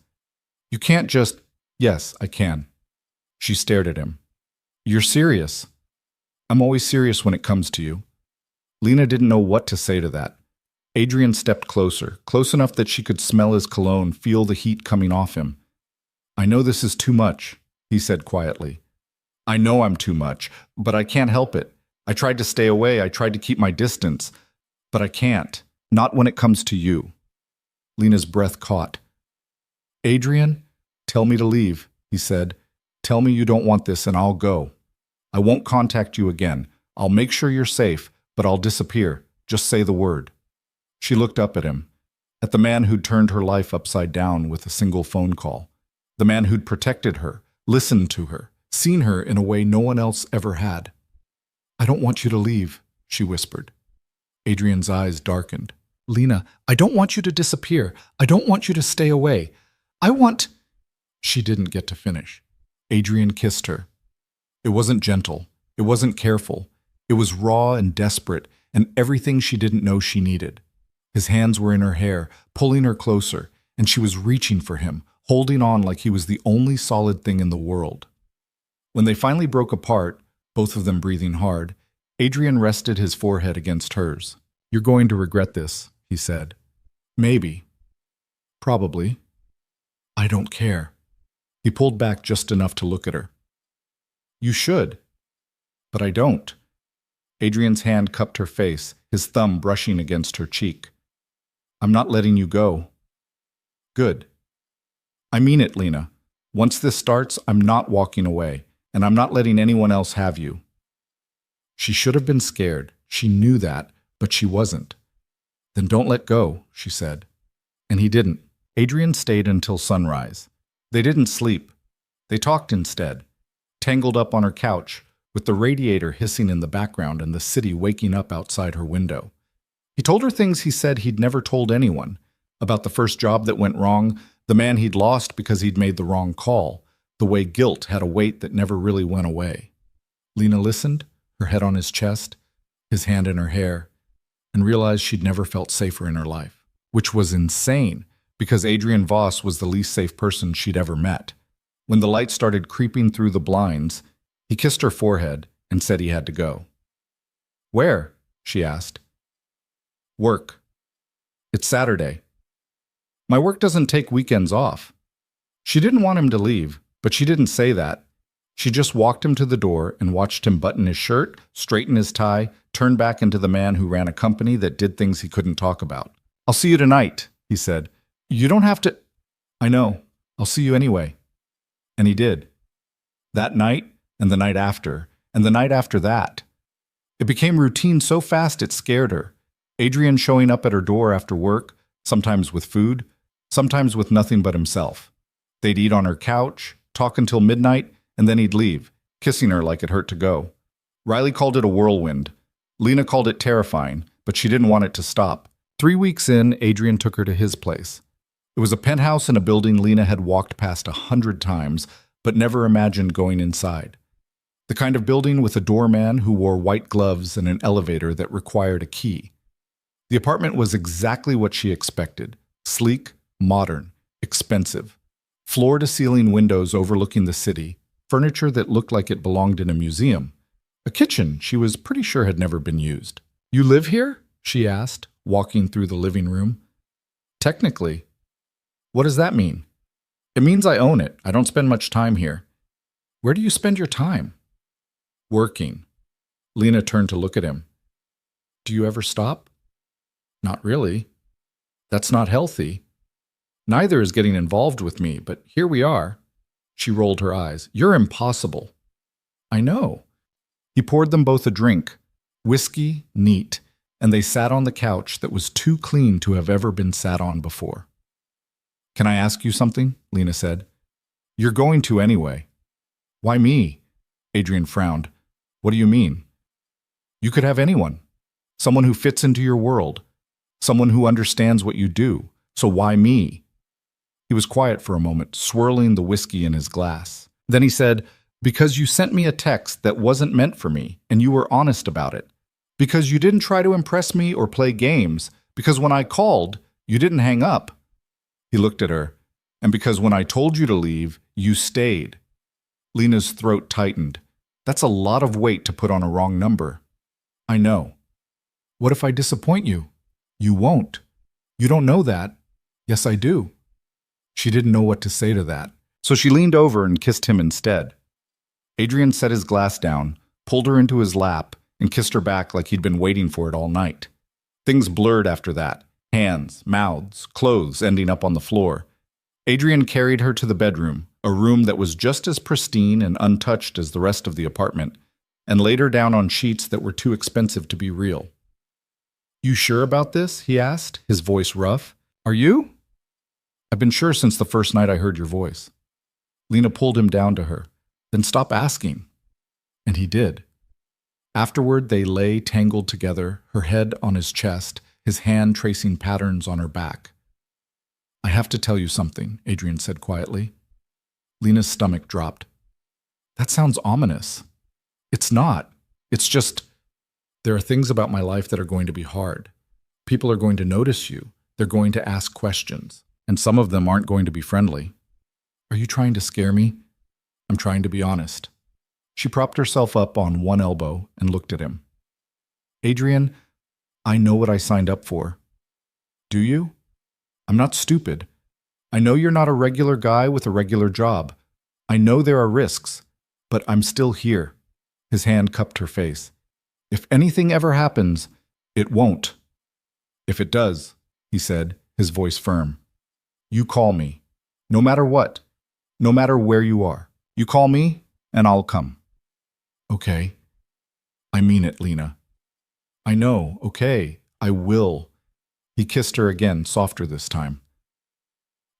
S1: You can't just. Yes, I can. She stared at him. You're serious. I'm always serious when it comes to you. Lena didn't know what to say to that. Adrien stepped closer, close enough that she could smell his cologne, feel the heat coming off him. I know this is too much, he said quietly. I know I'm too much, but I can't help it. I tried to stay away, I tried to keep my distance, but I can't, not when it comes to you. Lena's breath caught. Adrien, tell me to leave, he said. Tell me you don't want this and I'll go. I won't contact you again. I'll make sure you're safe, but I'll disappear. Just say the word. She looked up at him, at the man who'd turned her life upside down with a single phone call, the man who'd protected her, listened to her, seen her in a way no one else ever had. I don't want you to leave, she whispered. Adrien's eyes darkened. Lena, I don't want you to disappear. I don't want you to stay away. I want... She didn't get to finish. Adrien kissed her. It wasn't gentle. It wasn't careful. It was raw and desperate, and everything she didn't know she needed. His hands were in her hair, pulling her closer, and she was reaching for him, holding on like he was the only solid thing in the world. When they finally broke apart, both of them breathing hard, Adrien rested his forehead against hers. You're going to regret this, he said. Maybe. Probably. I don't care. He pulled back just enough to look at her. You should. But I don't. Adrien's hand cupped her face, his thumb brushing against her cheek. I'm not letting you go. Good. I mean it, Lena. Once this starts, I'm not walking away, and I'm not letting anyone else have you. She should have been scared. She knew that, but she wasn't. Then don't let go, she said. And he didn't. Adrien stayed until sunrise. They didn't sleep. They talked instead, tangled up on her couch, with the radiator hissing in the background and the city waking up outside her window. He told her things he said he'd never told anyone, about the first job that went wrong, the man he'd lost because he'd made the wrong call, the way guilt had a weight that never really went away. Lena listened, her head on his chest, his hand in her hair, and realized she'd never felt safer in her life, which was insane because Adrien Voss was the least safe person she'd ever met. When the light started creeping through the blinds, he kissed her forehead and said he had to go. "Where?" she asked. "Work. It's Saturday." "My work doesn't take weekends off." She didn't want him to leave, but she didn't say that. She just walked him to the door and watched him button his shirt, straighten his tie, turn back into the man who ran a company that did things he couldn't talk about. "I'll see you tonight," he said. "You don't have to—" "I know. I'll see you anyway." And he did. That night, and the night after, and the night after that. It became routine so fast it scared her. Adrien showing up at her door after work, sometimes with food, sometimes with nothing but himself. They'd eat on her couch, talk until midnight, and then he'd leave, kissing her like it hurt to go. Riley called it a whirlwind. Lena called it terrifying, but she didn't want it to stop. 3 weeks in, Adrien took her to his place. It was a penthouse in a building Lena had walked past 100 times, but never imagined going inside. The kind of building with a doorman who wore white gloves and an elevator that required a key. The apartment was exactly what she expected. Sleek, modern, expensive. Floor-to-ceiling windows overlooking the city, furniture that looked like it belonged in a museum. A kitchen she was pretty sure had never been used. "You live here?" she asked, walking through the living room. "Technically." "What does that mean?" "It means I own it. I don't spend much time here." "Where do you spend your time?" "Working." Lena turned to look at him. "Do you ever stop?" "Not really." "That's not healthy." "Neither is getting involved with me, but here we are." She rolled her eyes. "You're impossible." "I know." He poured them both a drink, whiskey, neat, and they sat on the couch that was too clean to have ever been sat on before. "Can I ask you something?" Lena said. "You're going to anyway." "Why me?" Adrien frowned. "What do you mean?" "You could have anyone. Someone who fits into your world. Someone who understands what you do. So why me?" He was quiet for a moment, swirling the whiskey in his glass. Then he said, "Because you sent me a text that wasn't meant for me, and you were honest about it. Because you didn't try to impress me or play games. Because when I called, you didn't hang up." He looked at her. "And because when I told you to leave, you stayed." Lena's throat tightened. "That's a lot of weight to put on a wrong number." "I know." "What if I disappoint you?" "You won't." "You don't know that." "Yes, I do." She didn't know what to say to that, so she leaned over and kissed him instead. Adrien set his glass down, pulled her into his lap, and kissed her back like he'd been waiting for it all night. Things blurred after that. Hands, mouths, clothes ending up on the floor. Adrien carried her to the bedroom, a room that was just as pristine and untouched as the rest of the apartment, and laid her down on sheets that were too expensive to be real. "You sure about this?" he asked, his voice rough. "Are you?" "I've been sure since the first night I heard your voice." Lena pulled him down to her. "Then stop asking." And he did. Afterward, they lay tangled together, her head on his chest, his hand tracing patterns on her back. "I have to tell you something," Adrien said quietly. Lena's stomach dropped. "That sounds ominous." "It's not. It's just, there are things about my life that are going to be hard. People are going to notice you. They're going to ask questions. And some of them aren't going to be friendly." "Are you trying to scare me?" "I'm trying to be honest." She propped herself up on one elbow and looked at him. "Adrien, I know what I signed up for." "Do you?" "I'm not stupid. I know you're not a regular guy with a regular job. I know there are risks, but I'm still here." His hand cupped her face. "If anything ever happens, it won't." "If it does," he said, his voice firm, "you call me. No matter what. No matter where you are. You call me, and I'll come." "Okay." "I mean it, Lena." "I know. Okay. I will." He kissed her again, softer this time.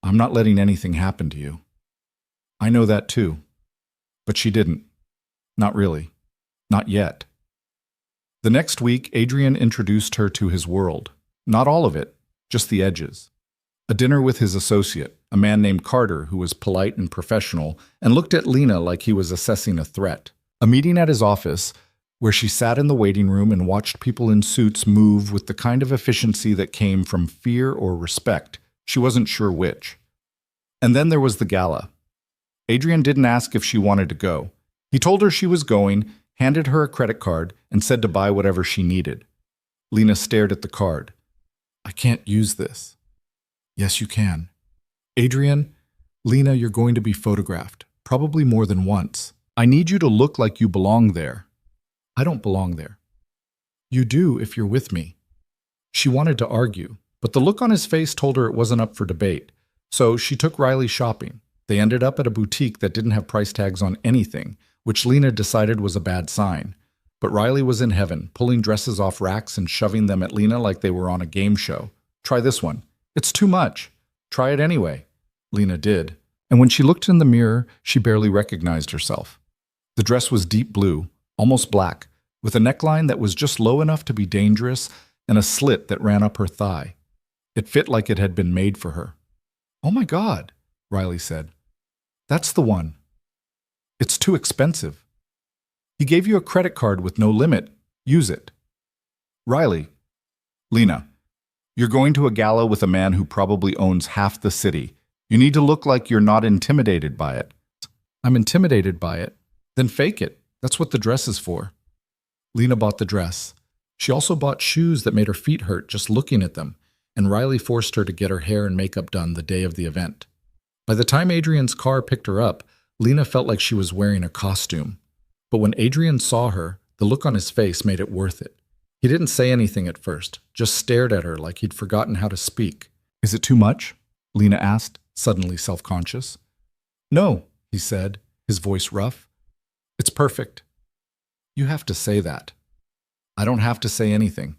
S1: "I'm not letting anything happen to you." "I know that too." But she didn't. Not really. Not yet. The next week, Adrien introduced her to his world. Not all of it, just the edges. A dinner with his associate, a man named Carter who was polite and professional and looked at Lena like he was assessing a threat. A meeting at his office where she sat in the waiting room and watched people in suits move with the kind of efficiency that came from fear or respect. She wasn't sure which. And then there was the gala. Adrien didn't ask if she wanted to go. He told her she was going, handed her a credit card, and said to buy whatever she needed. Lena stared at the card. "I can't use this." "Yes, you can." "Adrien, Lena, you're going to be photographed, probably more than once. I need you to look like you belong there." "I don't belong there." "You do if you're with me." She wanted to argue, but the look on his face told her it wasn't up for debate. So she took Riley shopping. They ended up at a boutique that didn't have price tags on anything, which Lena decided was a bad sign. But Riley was in heaven, pulling dresses off racks and shoving them at Lena like they were on a game show. "Try this one. It's too much. Try it anyway." Lena did. And when she looked in the mirror, she barely recognized herself. The dress was deep blue, almost black, with a neckline that was just low enough to be dangerous and a slit that ran up her thigh. It fit like it had been made for her. "Oh my God," Riley said. "That's the one." "It's too expensive." "He gave you a credit card with no limit. Use it." "Riley." "Lena, you're going to a gala with a man who probably owns half the city. You need to look like you're not intimidated by it." "I'm intimidated by it." "Then fake it. That's what the dress is for." Lena bought the dress. She also bought shoes that made her feet hurt just looking at them, and Riley forced her to get her hair and makeup done the day of the event. By the time Adrien's car picked her up, Lena felt like she was wearing a costume. But when Adrien saw her, the look on his face made it worth it. He didn't say anything at first, just stared at her like he'd forgotten how to speak. "Is it too much?" Lena asked, suddenly self-conscious. "No," he said, his voice rough. "It's perfect." "You have to say that." "I don't have to say anything."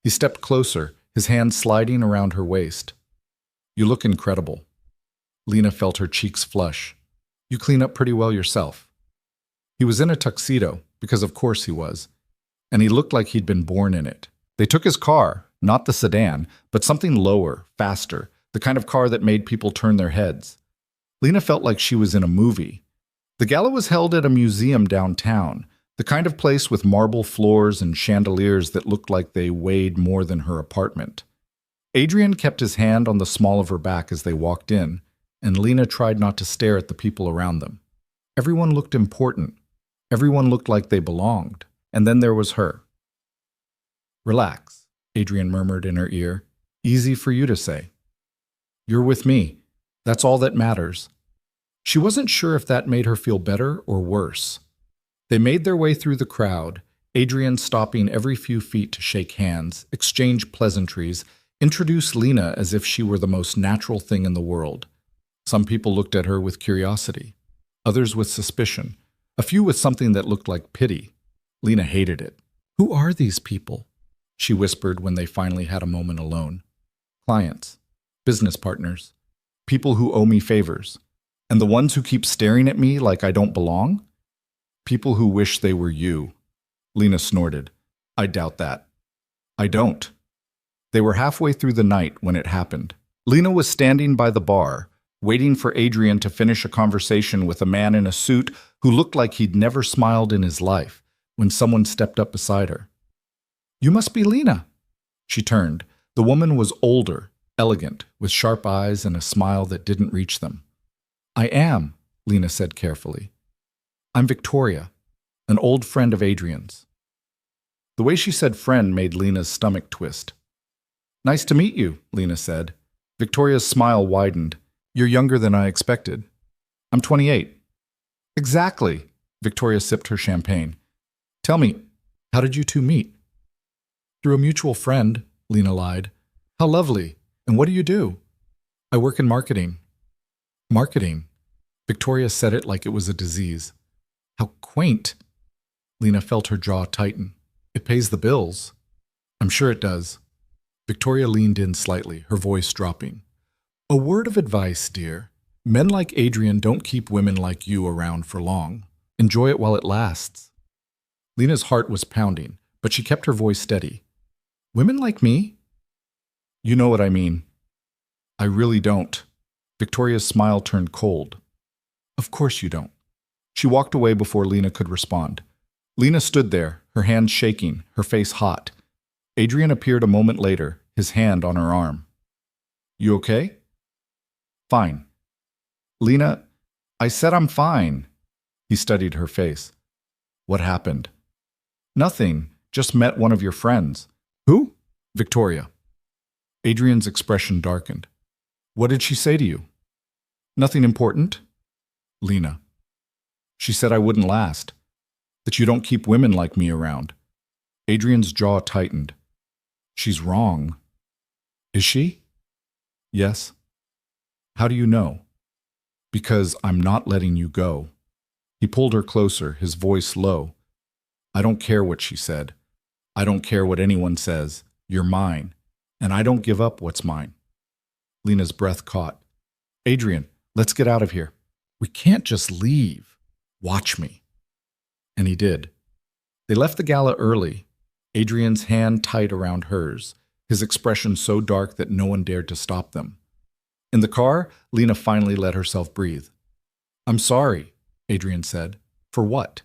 S1: He stepped closer, his hand sliding around her waist. "You look incredible." Lena felt her cheeks flush. "You clean up pretty well yourself." He was in a tuxedo, because of course he was, and he looked like he'd been born in it. They took his car, not the sedan, but something lower, faster, the kind of car that made people turn their heads. Lena felt like she was in a movie. The gala was held at a museum downtown, the kind of place with marble floors and chandeliers that looked like they weighed more than her apartment. Adrien kept his hand on the small of her back as they walked in, and Lena tried not to stare at the people around them. Everyone looked important. Everyone looked like they belonged. And then there was her. "Relax," Adrien murmured in her ear. "Easy for you to say. You're with me. That's all that matters." She wasn't sure if that made her feel better or worse. They made their way through the crowd, Adrien stopping every few feet to shake hands, exchange pleasantries, introduce Lena as if she were the most natural thing in the world. Some people looked at her with curiosity, others with suspicion, a few with something that looked like pity. Lena hated it. "Who are these people?" she whispered when they finally had a moment alone. "Clients, business partners, people who owe me favors, and the ones who keep staring at me like I don't belong? People who wish they were you." Lena snorted. "I doubt that." "I don't." They were halfway through the night when it happened. Lena was standing by the bar, waiting for Adrien to finish a conversation with a man in a suit who looked like he'd never smiled in his life, when someone stepped up beside her. "You must be Lena." She turned. The woman was older, elegant, with sharp eyes and a smile that didn't reach them. "I am," Lena said carefully. "I'm Victoria, an old friend of Adrien's." The way she said friend made Lena's stomach twist. "Nice to meet you," Lena said. Victoria's smile widened. "You're younger than I expected." "I'm 28. "Exactly." Victoria sipped her champagne. "Tell me, how did you two meet?" "Through a mutual friend," Lena lied. "How lovely. And what do you do?" "I work in marketing." "Marketing?" Victoria said it like it was a disease. "How quaint." Lena felt her jaw tighten. "It pays the bills." "I'm sure it does." Victoria leaned in slightly, her voice dropping. "A word of advice, dear. Men like Adrien don't keep women like you around for long. Enjoy it while it lasts." Lena's heart was pounding, but she kept her voice steady. Women like me? You know what I mean. I really don't. Victoria's smile turned cold. Of course you don't. She walked away before Lena could respond. Lena stood there, her hands shaking, her face hot. Adrien appeared a moment later, his hand on her arm. You okay? Fine. Lena, I said I'm fine. He studied her face. What happened? Nothing. Just met one of your friends. Who? Victoria. Adrien's expression darkened. What did she say to you? Nothing important? Lena. She said I wouldn't last. That you don't keep women like me around. Adrien's jaw tightened. She's wrong. Is she? Yes. How do you know? Because I'm not letting you go. He pulled her closer, his voice low. I don't care what she said. I don't care what anyone says. You're mine. And I don't give up what's mine. Lena's breath caught. Adrien, let's get out of here. We can't just leave. Watch me. And he did. They left the gala early, Adrien's hand tight around hers, his expression so dark that no one dared to stop them. In the car, Lena finally let herself breathe. I'm sorry, Adrien said. For what?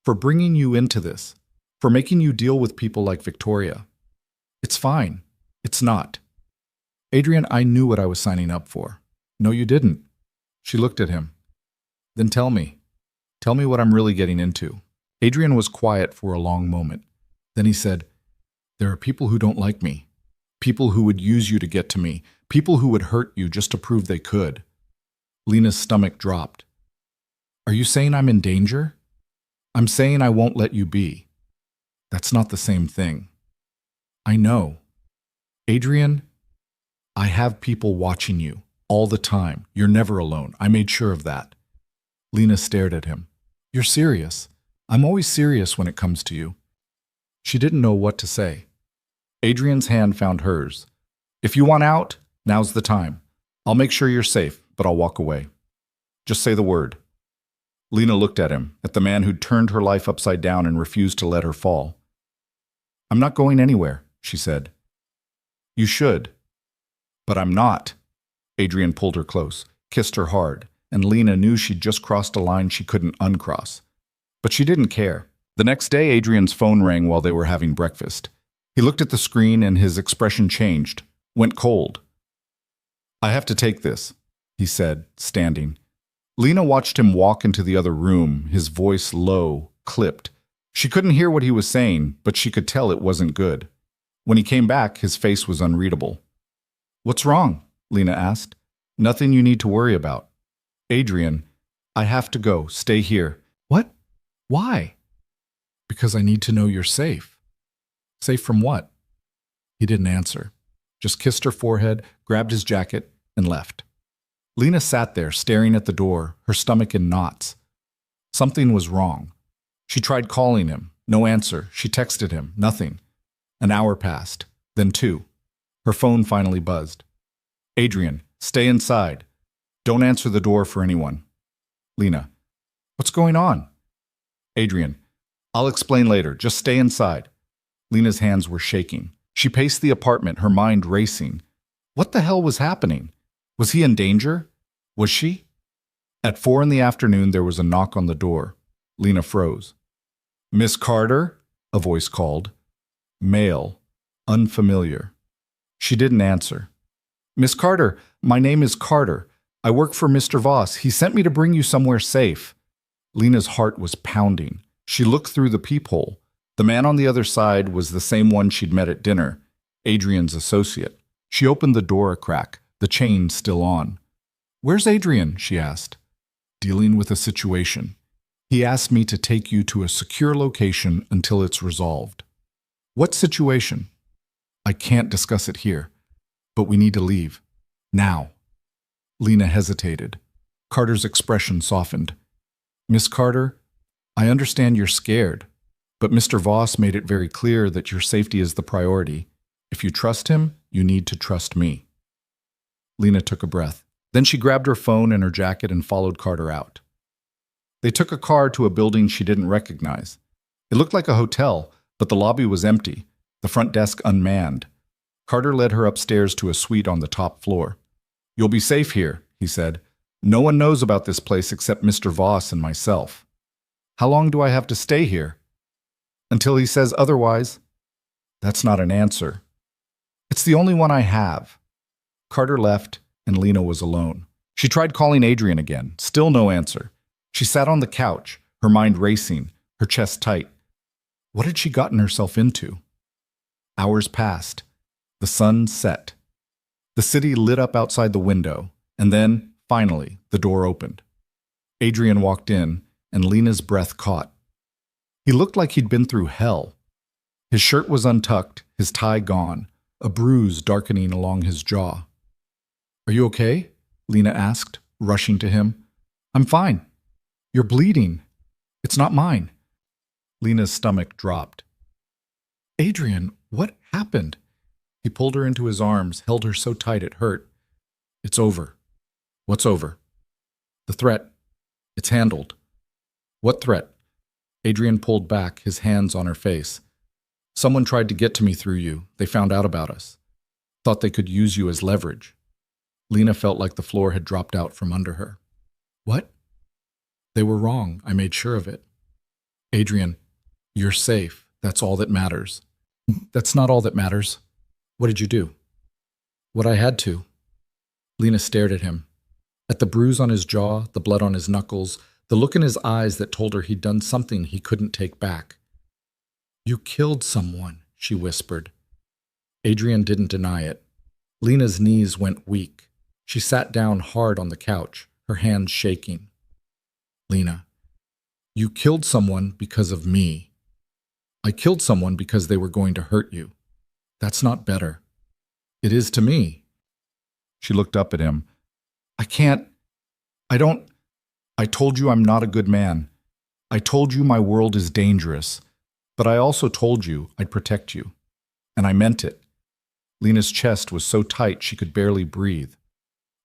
S1: For bringing you into this. For making you deal with people like Victoria. It's fine. It's not. Adrien, I knew what I was signing up for. No, you didn't. She looked at him. Then tell me. Tell me what I'm really getting into. Adrien was quiet for a long moment. Then he said, there are people who don't like me. People who would use you to get to me. People who would hurt you just to prove they could. Lena's stomach dropped. Are you saying I'm in danger? I'm saying I won't let you be. That's not the same thing. I know. Adrien, I have people watching you all the time. You're never alone. I made sure of that. Lena stared at him. You're serious. I'm always serious when it comes to you. She didn't know what to say. Adrien's hand found hers. If you want out, now's the time. I'll make sure you're safe, but I'll walk away. Just say the word. Lena looked at him, at the man who'd turned her life upside down and refused to let her fall. I'm not going anywhere, she said. You should. But I'm not. Adrien pulled her close, kissed her hard, and Lena knew she'd just crossed a line she couldn't uncross. But she didn't care. The next day, Adrien's phone rang while they were having breakfast. He looked at the screen and his expression changed, went cold. I have to take this, he said, standing. Lena watched him walk into the other room, his voice low, clipped. She couldn't hear what he was saying, but she could tell it wasn't good. When he came back, his face was unreadable. What's wrong? Lena asked. Nothing you need to worry about. Adrien, I have to go. Stay here. What? Why? Because I need to know you're safe. Safe from what? He didn't answer. Just kissed her forehead, grabbed his jacket, and left. Lena sat there, staring at the door, her stomach in knots. Something was wrong. She tried calling him. No answer. She texted him. Nothing. An hour passed. Then 2. Her phone finally buzzed. Adrien, stay inside. Don't answer the door for anyone. Lena, what's going on? Adrien, I'll explain later. Just stay inside. Lena's hands were shaking. She paced the apartment, her mind racing. What the hell was happening? Was he in danger? Was she? At 4 in the afternoon, there was a knock on the door. Lena froze. Miss Carter? A voice called. Male. Unfamiliar. She didn't answer. Miss Carter, my name is Carter. I work for Mr. Voss. He sent me to bring you somewhere safe. Lena's heart was pounding. She looked through the peephole. The man on the other side was the same one she'd met at dinner, Adrien's associate. She opened the door a crack, the chain still on. Where's Adrien? She asked. Dealing with a situation. He asked me to take you to a secure location until it's resolved. What situation? I can't discuss it here, but we need to leave. Now. Lena hesitated. Carter's expression softened. Miss Carter, I understand you're scared, but Mr. Voss made it very clear that your safety is the priority. If you trust him, you need to trust me. Lena took a breath. Then she grabbed her phone and her jacket and followed Carter out. They took a car to a building she didn't recognize. It looked like a hotel, But the lobby was empty, the front desk unmanned. Carter led her upstairs to a suite on the top floor. "You'll be safe here," he said. "No one knows about this place except Mr. Voss and myself." "How long do I have to stay here?" "Until he says otherwise." "That's not an answer." "It's the only one I have." Carter left, and Lena was alone. She tried calling Adrien again, still no answer. She sat on the couch, her mind racing, her chest tight. What had she gotten herself into? Hours passed. The sun set. The city lit up outside the window, and then, finally, the door opened. Adrien walked in, and Lena's breath caught. He looked like he'd been through hell. His shirt was untucked, his tie gone, a bruise darkening along his jaw. "Are you okay?" Lena asked, rushing to him. "I'm fine. You're bleeding. It's not mine." Lena's stomach dropped. "Adrien, what happened?" He pulled her into his arms, held her so tight it hurt. "It's over." "What's over?" "The threat. It's handled." "What threat?" Adrien pulled back, his hands on her face. "Someone tried to get to me through you. They found out about us. Thought they could use you as leverage." Lena felt like the floor had dropped out from under her. "What?" "They were wrong. I made sure of it." "Adrien, you're safe. That's all that matters." "That's not all that matters." "What did you do?" "What I had to." Lena stared at him. At the bruise on his jaw, the blood on his knuckles, the look in his eyes that told her he'd done something he couldn't take back. "You killed someone," she whispered. Adrien didn't deny it. Lena's knees went weak. She sat down hard on the couch, her hands shaking. "Lena, you killed someone because of me. I killed someone because they were going to hurt you. That's not better." "It is to me." She looked up at him. I told you I'm not a good man. I told you my world is dangerous. But I also told you I'd protect you. And I meant it." Lena's chest was so tight she could barely breathe.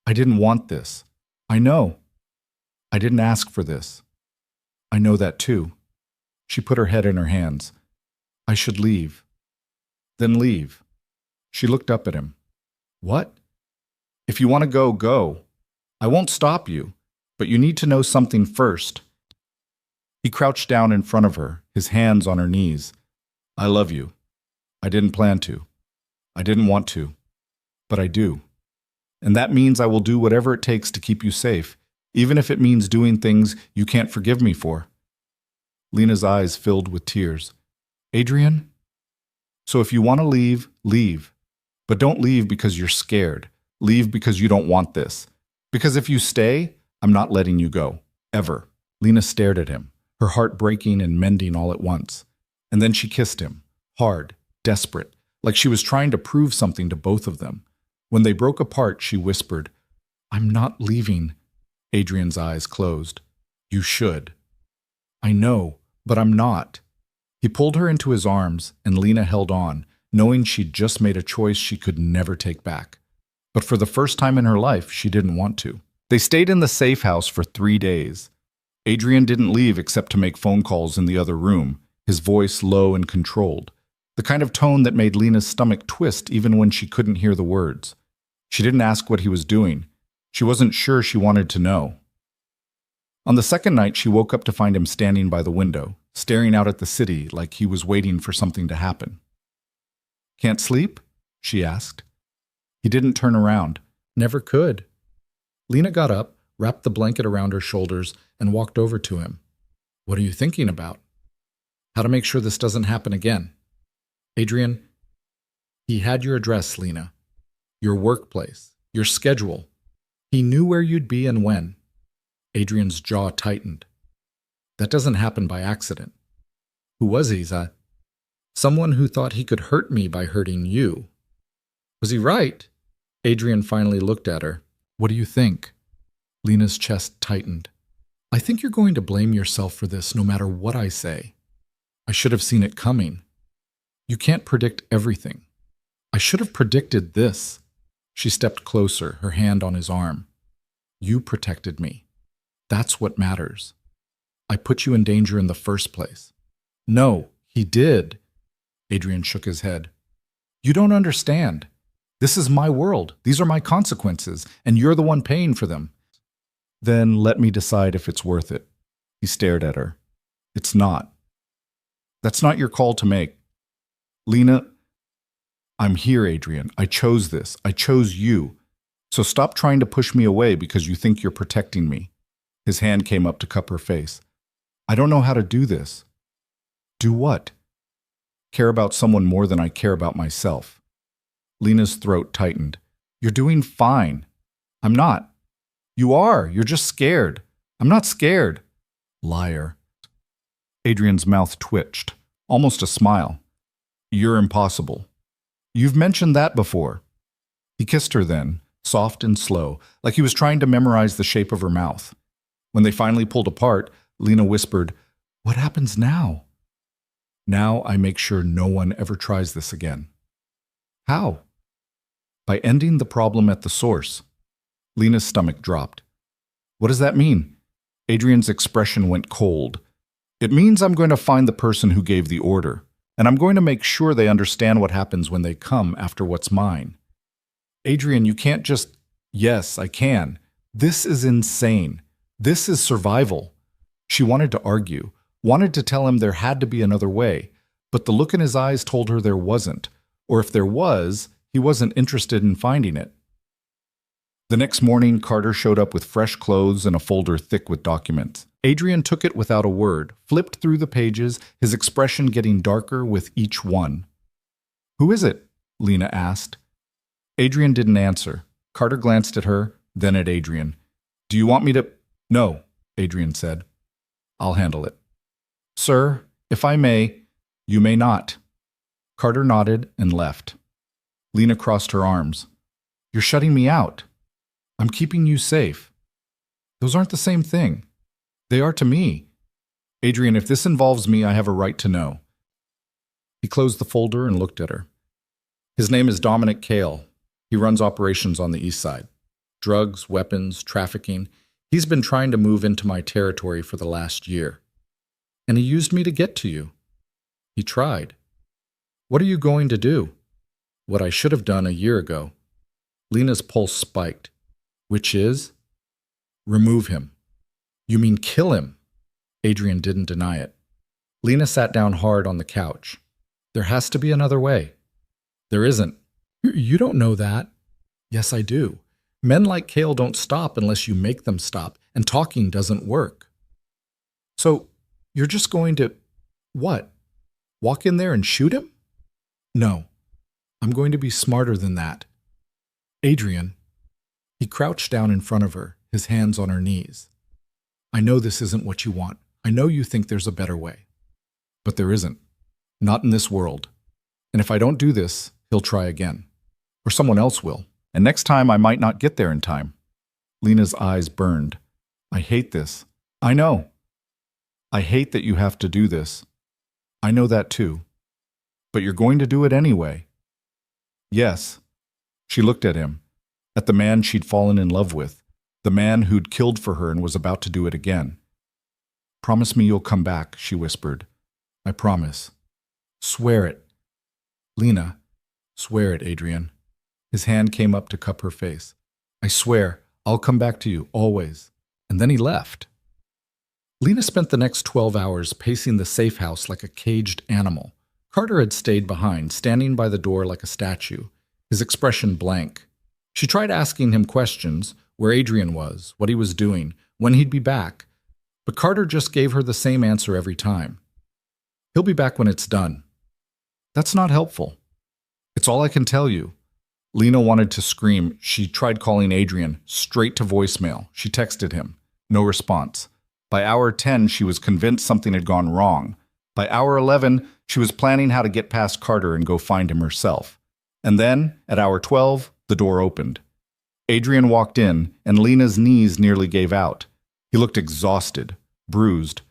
S1: "I didn't want this. I know. I didn't ask for this. I know that too." She put her head in her hands. "I should leave." "Then leave." She looked up at him. "What?" "If you want to go, go. I won't stop you, but you need to know something first." He crouched down in front of her, his hands on her knees. "I love you. I didn't plan to. I didn't want to. But I do. And that means I will do whatever it takes to keep you safe, even if it means doing things you can't forgive me for." Lena's eyes filled with tears. "Adrien? So if you want to leave, leave. But don't leave because you're scared. Leave because you don't want this. Because if you stay, I'm not letting you go. Ever." Lena stared at him, her heart breaking and mending all at once. And then she kissed him, hard, desperate, like she was trying to prove something to both of them. When they broke apart, she whispered, "I'm not leaving." Adrien's eyes closed. "You should." "I know, but I'm not." He pulled her into his arms, and Lena held on, knowing she'd just made a choice she could never take back. But for the first time in her life, she didn't want to. They stayed in the safe house for 3 days. Adrien didn't leave except to make phone calls in the other room, his voice low and controlled, the kind of tone that made Lena's stomach twist even when she couldn't hear the words. She didn't ask what he was doing. She wasn't sure she wanted to know. On the second night, she woke up to find him standing by the window, staring out at the city like he was waiting for something to happen. "Can't sleep?" she asked. He didn't turn around. Never could. Lena got up, wrapped the blanket around her shoulders, and walked over to him. "What are you thinking about?" "How to make sure this doesn't happen again." "Adrien, he had your address, Lena. Your workplace, your schedule. He knew where you'd be and when." Adrien's jaw tightened. "That doesn't happen by accident." "Who was he, Zat?" "Someone who thought he could hurt me by hurting you." "Was he right?" Adrien finally looked at her. "What do you think?" Lena's chest tightened. "I think you're going to blame yourself for this no matter what I say. I should have seen it coming. You can't predict everything. I should have predicted this." She stepped closer, her hand on his arm. "You protected me. That's what matters. I put you in danger in the first place." "No, he did." Adrien shook his head. You don't understand. This is my world. These are my consequences, and you're the one paying for them. Then let me decide if it's worth it. He stared at her. It's not. That's not your call to make. Lena, I'm here, Adrien. I chose this. I chose you. So stop trying to push me away because you think you're protecting me. His hand came up to cup her face. I don't know how to do this. Do what? Care about someone more than I care about myself. Lena's throat tightened. You're doing fine. I'm not. You are. You're just scared. I'm not scared. Liar. Adrien's mouth twitched, almost a smile. You're impossible. You've mentioned that before. He kissed her then, soft and slow, like he was trying to memorize the shape of her mouth. When they finally pulled apart, Lena whispered, What happens now? Now I make sure no one ever tries this again. How? By ending the problem at the source. Lena's stomach dropped. What does that mean? Adrien's expression went cold. It means I'm going to find the person who gave the order, and I'm going to make sure they understand what happens when they come after what's mine. Adrien, you can't just... Yes, I can. This is insane. This is survival. She wanted to argue, wanted to tell him there had to be another way, but the look in his eyes told her there wasn't, or if there was, he wasn't interested in finding it. The next morning, Carter showed up with fresh clothes and a folder thick with documents. Adrien took it without a word, flipped through the pages, his expression getting darker with each one. Who is it? Lena asked. Adrien didn't answer. Carter glanced at her, then at Adrien. Do you want me to... No, Adrien said. I'll handle it. Sir, if I may, you may not. Carter nodded and left. Lena crossed her arms. You're shutting me out. I'm keeping you safe. Those aren't the same thing. They are to me. Adrien, if this involves me, I have a right to know. He closed the folder and looked at her. His name is Dominic Cale. He runs operations on the east side. Drugs, weapons, trafficking. He's been trying to move into my territory for the last year. And he used me to get to you. He tried. What are you going to do? What I should have done a year ago. Lena's pulse spiked. Which is? Remove him. You mean kill him? Adrien didn't deny it. Lena sat down hard on the couch. There has to be another way. There isn't. You don't know that. Yes, I do. Men like Cale don't stop unless you make them stop, and talking doesn't work. So, you're just going to... What? Walk in there and shoot him? No. I'm going to be smarter than that. Adrien. He crouched down in front of her, his hands on her knees. I know this isn't what you want. I know you think there's a better way. But there isn't. Not in this world. And if I don't do this, he'll try again. Or someone else will. And next time I might not get there in time. Lena's eyes burned. I hate this. I know. I hate that you have to do this. I know that too. But you're going to do it anyway. Yes. She looked at him. At the man she'd fallen in love with. The man who'd killed for her and was about to do it again. Promise me you'll come back, she whispered. I promise. Swear it. Lena, swear it, Adrien. His hand came up to cup her face. I swear, I'll come back to you, always. And then he left. Lena spent the next 12 hours pacing the safe house like a caged animal. Carter had stayed behind, standing by the door like a statue, his expression blank. She tried asking him questions, where Adrien was, what he was doing, when he'd be back, but Carter just gave her the same answer every time. He'll be back when it's done. That's not helpful. It's all I can tell you. Lena wanted to scream. She tried calling Adrien, straight to voicemail. She texted him. No response. By hour 10, she was convinced something had gone wrong. By hour 11, she was planning how to get past Carter and go find him herself. And then, at hour 12, the door opened. Adrien walked in, and Lena's knees nearly gave out. He looked exhausted, bruised.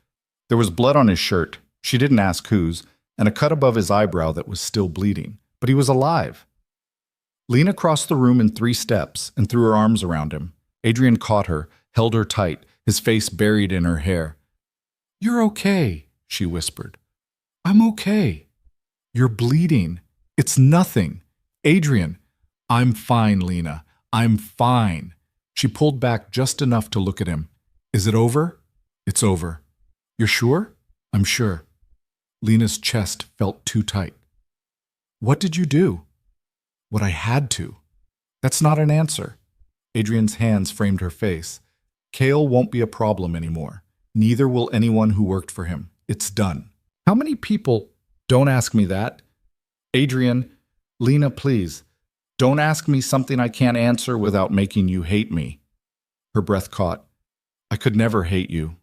S1: There was blood on his shirt, she didn't ask whose, and a cut above his eyebrow that was still bleeding. But he was alive. Lena crossed the room in 3 steps and threw her arms around him. Adrien caught her, held her tight, his face buried in her hair. You're okay, she whispered. I'm okay. You're bleeding. It's nothing. Adrien. I'm fine, Lena. I'm fine. She pulled back just enough to look at him. Is it over? It's over. You're sure? I'm sure. Lena's chest felt too tight. What did you do? What I had to. That's not an answer. Adrien's hands framed her face. Cale won't be a problem anymore. Neither will anyone who worked for him. It's done. How many people? Don't ask me that. Adrien, Lena, please. Don't ask me something I can't answer without making you hate me. Her breath caught. I could never hate you.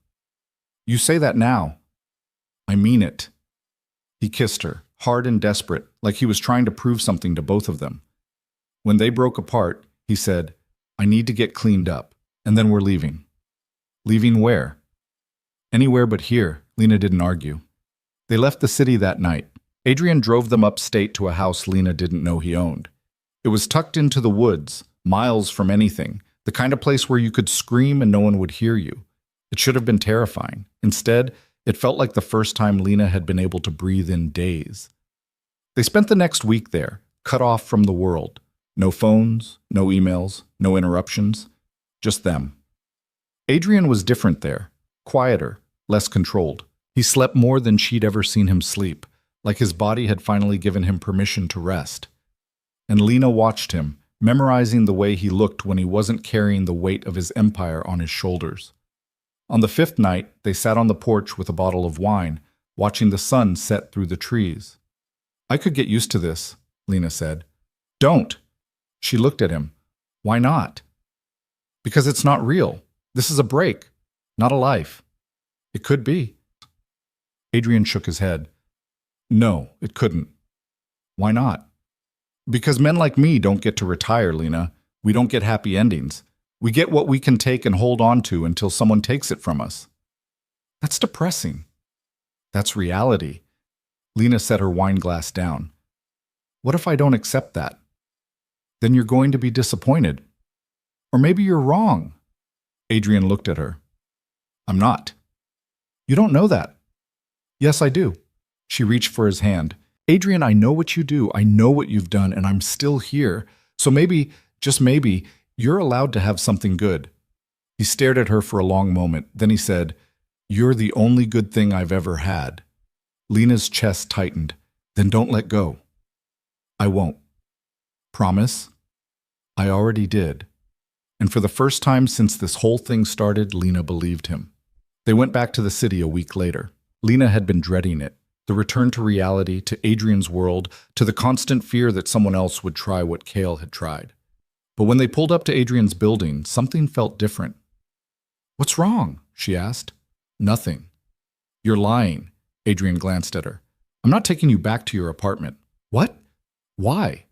S1: You say that now. I mean it. He kissed her, hard and desperate, like he was trying to prove something to both of them. When they broke apart, he said, I need to get cleaned up, and then we're leaving. Leaving where? Anywhere but here, Lena didn't argue. They left the city that night. Adrien drove them upstate to a house Lena didn't know he owned. It was tucked into the woods, miles from anything, the kind of place where you could scream and no one would hear you. It should have been terrifying. Instead, it felt like the first time Lena had been able to breathe in days. They spent the next week there, cut off from the world. No phones, no emails, no interruptions, just them. Adrien was different there, quieter, less controlled. He slept more than she'd ever seen him sleep, like his body had finally given him permission to rest. And Lena watched him, memorizing the way he looked when he wasn't carrying the weight of his empire on his shoulders. On the 5th night, they sat on the porch with a bottle of wine, watching the sun set through the trees. I could get used to this, Lena said. Don't. She looked at him. Why not? Because it's not real. This is a break, not a life. It could be. Adrien shook his head. No, it couldn't. Why not? Because men like me don't get to retire, Lena. We don't get happy endings. We get what we can take and hold on to until someone takes it from us. That's depressing. That's reality. Lena set her wine glass down. What if I don't accept that? Then you're going to be disappointed. Or maybe you're wrong. Adrien looked at her. I'm not. You don't know that. Yes, I do. She reached for his hand. Adrien, I know what you do. I know what you've done, and I'm still here. So maybe, just maybe, you're allowed to have something good. He stared at her for a long moment. Then he said, You're the only good thing I've ever had. Lena's chest tightened. Then don't let go. I won't. Promise? I already did. And for the first time since this whole thing started, Lena believed him. They went back to the city a week later. Lena had been dreading it. The return to reality, to Adrien's world, to the constant fear that someone else would try what Cale had tried. But when they pulled up to Adrien's building, something felt different. What's wrong? She asked. Nothing. You're lying. Adrien glanced at her. I'm not taking you back to your apartment. What? Why?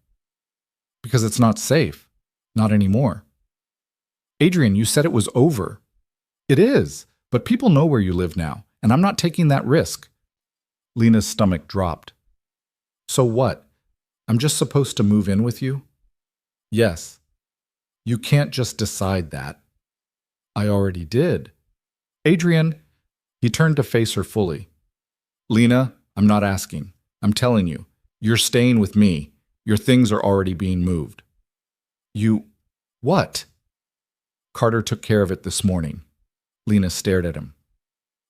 S1: Because it's not safe. Not anymore. Adrien, you said it was over. It is, but people know where you live now, and I'm not taking that risk. Lena's stomach dropped. So what? I'm just supposed to move in with you? Yes. You can't just decide that. I already did. Adrien, he turned to face her fully. Lena, I'm not asking. I'm telling you. You're staying with me. Your things are already being moved. You... what? Carter took care of it this morning. Lena stared at him.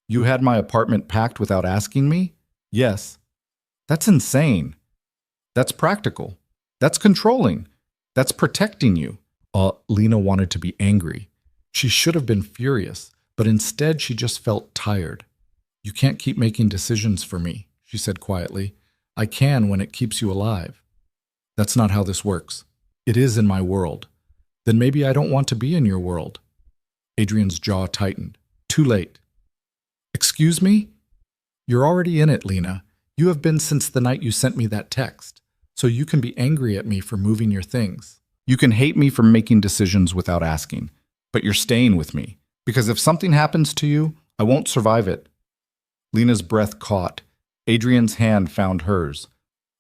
S1: You had my apartment packed without asking me? Yes. That's insane. That's practical. That's controlling. That's protecting you. Lena wanted to be angry. She should have been furious, but instead she just felt tired. You can't keep making decisions for me, she said quietly. I can when it keeps you alive. That's not how this works. It is in my world. Then maybe I don't want to be in your world. Adrien's jaw tightened. Too late. Excuse me? You're already in it, Lena. You have been since the night you sent me that text. So you can be angry at me for moving your things. You can hate me for making decisions without asking. But you're staying with me. Because if something happens to you, I won't survive it. Lena's breath caught. Adrien's hand found hers.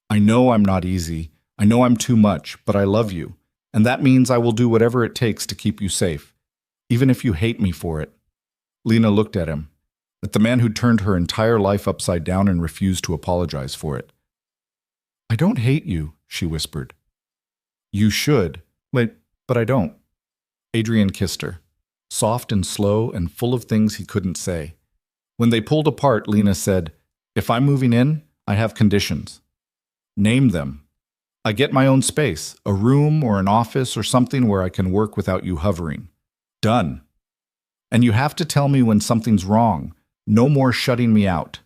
S1: I know I'm not easy. I know I'm too much, but I love you. And that means I will do whatever it takes to keep you safe, even if you hate me for it. Lena looked at him, at the man who turned her entire life upside down and refused to apologize for it. I don't hate you, she whispered. You should. Wait, but I don't. Adrien kissed her, soft and slow and full of things he couldn't say. When they pulled apart, Lena said, If I'm moving in, I have conditions. Name them. I get my own space, a room or an office or something where I can work without you hovering. Done. And you have to tell me when something's wrong. No more shutting me out.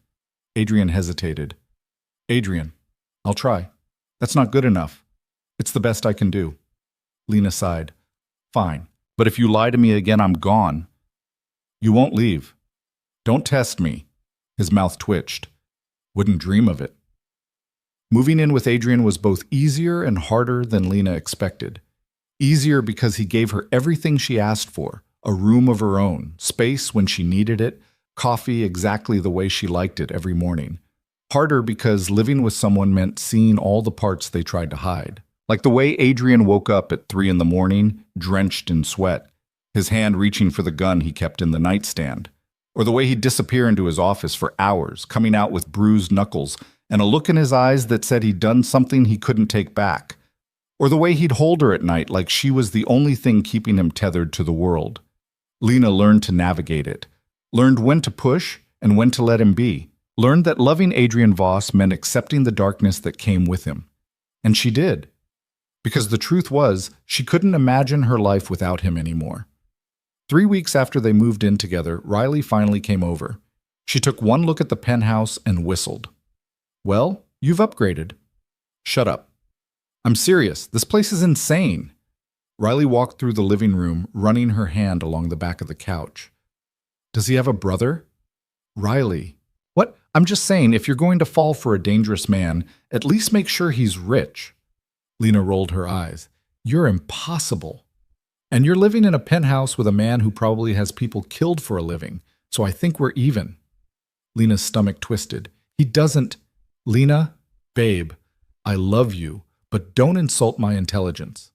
S1: Adrien hesitated. Adrien, I'll try. That's not good enough. It's the best I can do. Lena sighed. Fine, but if you lie to me again, I'm gone. You won't leave. Don't test me. His mouth twitched. Wouldn't dream of it. Moving in with Adrien was both easier and harder than Lena expected. Easier because he gave her everything she asked for, a room of her own, space when she needed it, coffee exactly the way she liked it every morning. Harder because living with someone meant seeing all the parts they tried to hide. Like the way Adrien woke up at 3 a.m, drenched in sweat, his hand reaching for the gun he kept in the nightstand. Or the way he'd disappear into his office for hours, coming out with bruised knuckles and a look in his eyes that said he'd done something he couldn't take back. Or the way he'd hold her at night like she was the only thing keeping him tethered to the world. Lena learned to navigate it, learned when to push and when to let him be, learned that loving Adrien Voss meant accepting the darkness that came with him. And she did. Because the truth was, she couldn't imagine her life without him anymore. 3 weeks after they moved in together, Riley finally came over. She took one look at the penthouse and whistled. Well, you've upgraded. Shut up. I'm serious. This place is insane. Riley walked through the living room, running her hand along the back of the couch. Does he have a brother? Riley. What? I'm just saying, if you're going to fall for a dangerous man, at least make sure he's rich. Lena rolled her eyes. You're impossible. And you're living in a penthouse with a man who probably has people killed for a living, so I think we're even. Lena's stomach twisted. He doesn't. Lena, babe, I love you, but don't insult my intelligence.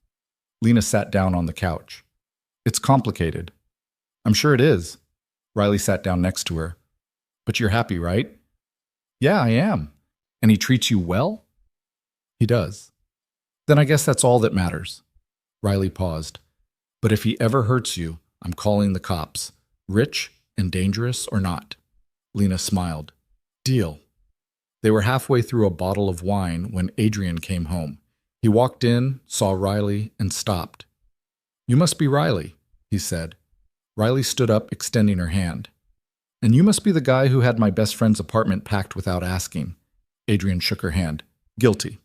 S1: Lena sat down on the couch. It's complicated. I'm sure it is. Riley sat down next to her. But you're happy, right? Yeah, I am. And he treats you well? He does. Then I guess that's all that matters. Riley paused. But if he ever hurts you, I'm calling the cops. Rich and dangerous or not. Lena smiled. Deal. They were halfway through a bottle of wine when Adrien came home. He walked in, saw Riley, and stopped. You must be Riley, he said. Riley stood up, extending her hand. And you must be the guy who had my best friend's apartment packed without asking. Adrien shook her hand. Guilty.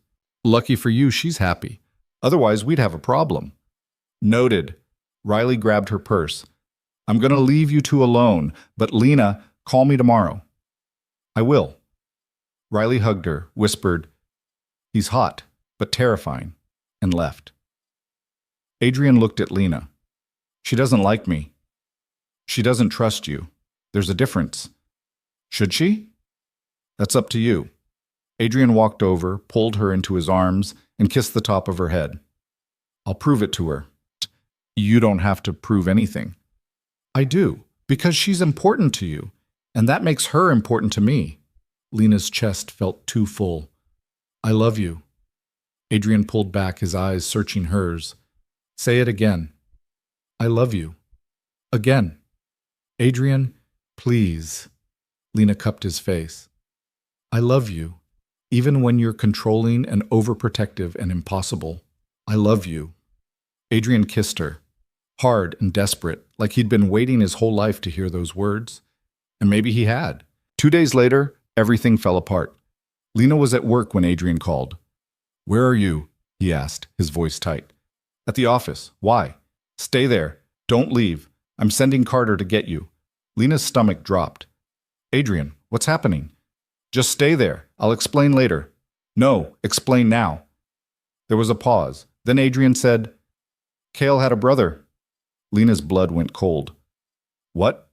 S1: Lucky for you, she's happy. Otherwise, we'd have a problem. Noted. Riley grabbed her purse. I'm going to leave you two alone, but Lena, call me tomorrow. I will. Riley hugged her, whispered, He's hot, but terrifying, and left. Adrien looked at Lena. She doesn't like me. She doesn't trust you. There's a difference. Should she? That's up to you. Adrien walked over, pulled her into his arms, and kissed the top of her head. I'll prove it to her. You don't have to prove anything. I do, because she's important to you, and that makes her important to me. Lena's chest felt too full. I love you. Adrien pulled back, his eyes searching hers. Say it again. I love you. Again. Adrien, please. Lena cupped his face. I love you, even when you're controlling and overprotective and impossible. I love you. Adrien kissed her, hard and desperate, like he'd been waiting his whole life to hear those words. And maybe he had. 2 days later, everything fell apart. Lena was at work when Adrien called. Where are you? He asked, his voice tight. At the office. Why? Stay there. Don't leave. I'm sending Carter to get you. Lena's stomach dropped. Adrien, what's happening? Just stay there. I'll explain later. No, explain now. There was a pause. Then Adrien said, Cale had a brother. Lena's blood went cold. What?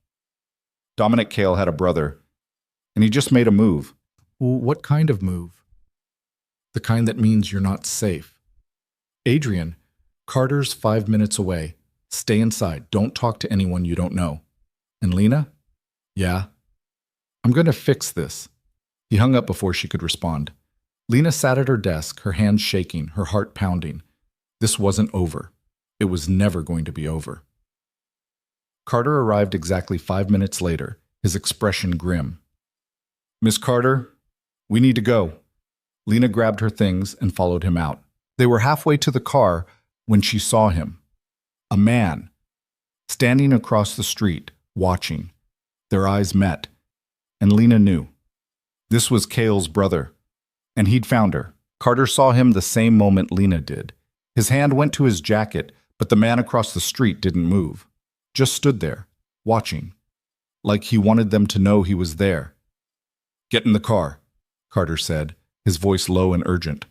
S1: Dominic Cale had a brother, and he just made a move. What kind of move? The kind that means you're not safe. Adrien, Carter's 5 minutes away. Stay inside. Don't talk to anyone you don't know. And Lena? Yeah? I'm going to fix this. He hung up before she could respond. Lena sat at her desk, her hands shaking, her heart pounding. This wasn't over. It was never going to be over. Carter arrived exactly 5 minutes later, his expression grim. "Miss Carter, we need to go." Lena grabbed her things and followed him out. They were halfway to the car when she saw him. A man, standing across the street, watching. Their eyes met, and Lena knew. This was Cale's brother, and he'd found her. Carter saw him the same moment Lena did. His hand went to his jacket, but the man across the street didn't move. Just stood there, watching, like he wanted them to know he was there. "Get in the car," Carter said, his voice low and urgent.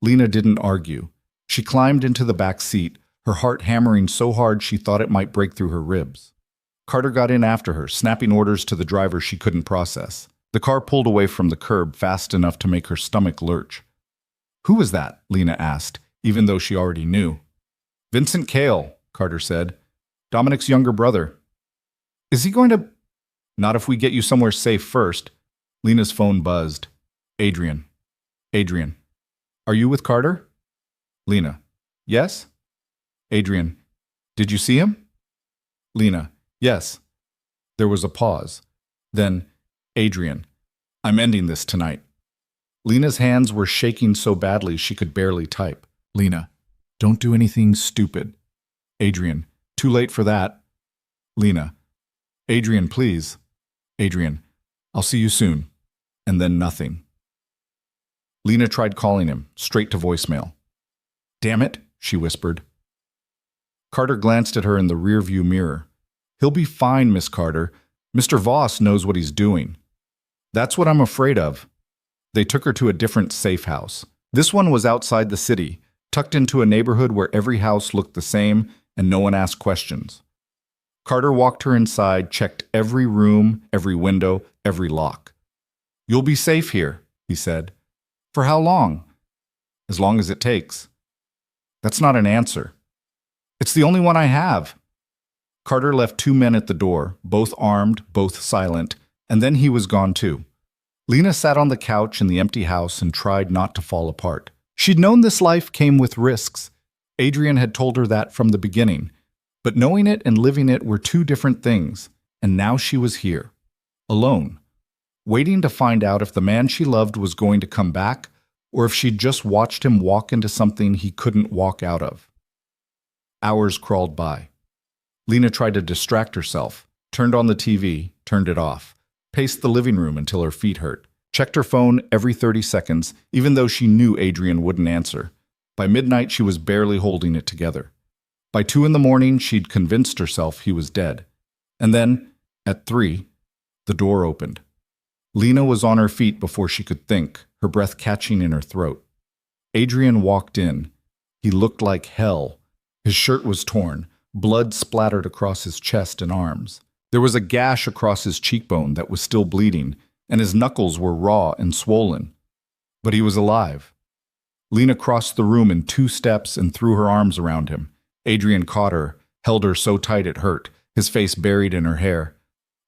S1: Lena didn't argue. She climbed into the back seat, her heart hammering so hard she thought it might break through her ribs. Carter got in after her, snapping orders to the driver she couldn't process. The car pulled away from the curb fast enough to make her stomach lurch. "Who was that?" Lena asked, even though she already knew. "Vincent Cale," Carter said. "Dominic's younger brother." "Is he going to—" "Not if we get you somewhere safe first." Lena's phone buzzed. "Adrien. Adrien. Are you with Carter?" Lena. "Yes?" Adrien. "Did you see him?" Lena. "Yes." There was a pause. Then, "Adrien, I'm ending this tonight." Lena's hands were shaking so badly she could barely type. Lena. "Don't do anything stupid." Adrien. "Too late for that." Lena. "Adrien, please." Adrien. "I'll see you soon." And then nothing. Lena tried calling him, straight to voicemail. "Damn it," she whispered. Carter glanced at her in the rearview mirror. "He'll be fine, Miss Carter. Mr. Voss knows what he's doing." "That's what I'm afraid of." They took her to a different safe house. This one was outside the city, tucked into a neighborhood where every house looked the same and no one asked questions. Carter walked her inside, checked every room, every window, every lock. "You'll be safe here," he said. "For how long?" "As long as it takes." "That's not an answer." "It's the only one I have." Carter left 2 men at the door, both armed, both silent, and then he was gone too. Lena sat on the couch in the empty house and tried not to fall apart. She'd known this life came with risks. Adrien had told her that from the beginning. But knowing it and living it were two different things, and now she was here, alone, waiting to find out if the man she loved was going to come back or if she'd just watched him walk into something he couldn't walk out of. Hours crawled by. Lena tried to distract herself, turned on the TV, turned it off, paced the living room until her feet hurt, checked her phone every 30 seconds, even though she knew Adrien wouldn't answer. By midnight, she was barely holding it together. By 2 in the morning, she'd convinced herself he was dead. And then, at 3, the door opened. Lena was on her feet before she could think, her breath catching in her throat. Adrien walked in. He looked like hell. His shirt was torn, blood splattered across his chest and arms. There was a gash across his cheekbone that was still bleeding, and his knuckles were raw and swollen. But he was alive. Lena crossed the room in 2 steps and threw her arms around him. Adrien caught her, held her so tight it hurt, his face buried in her hair.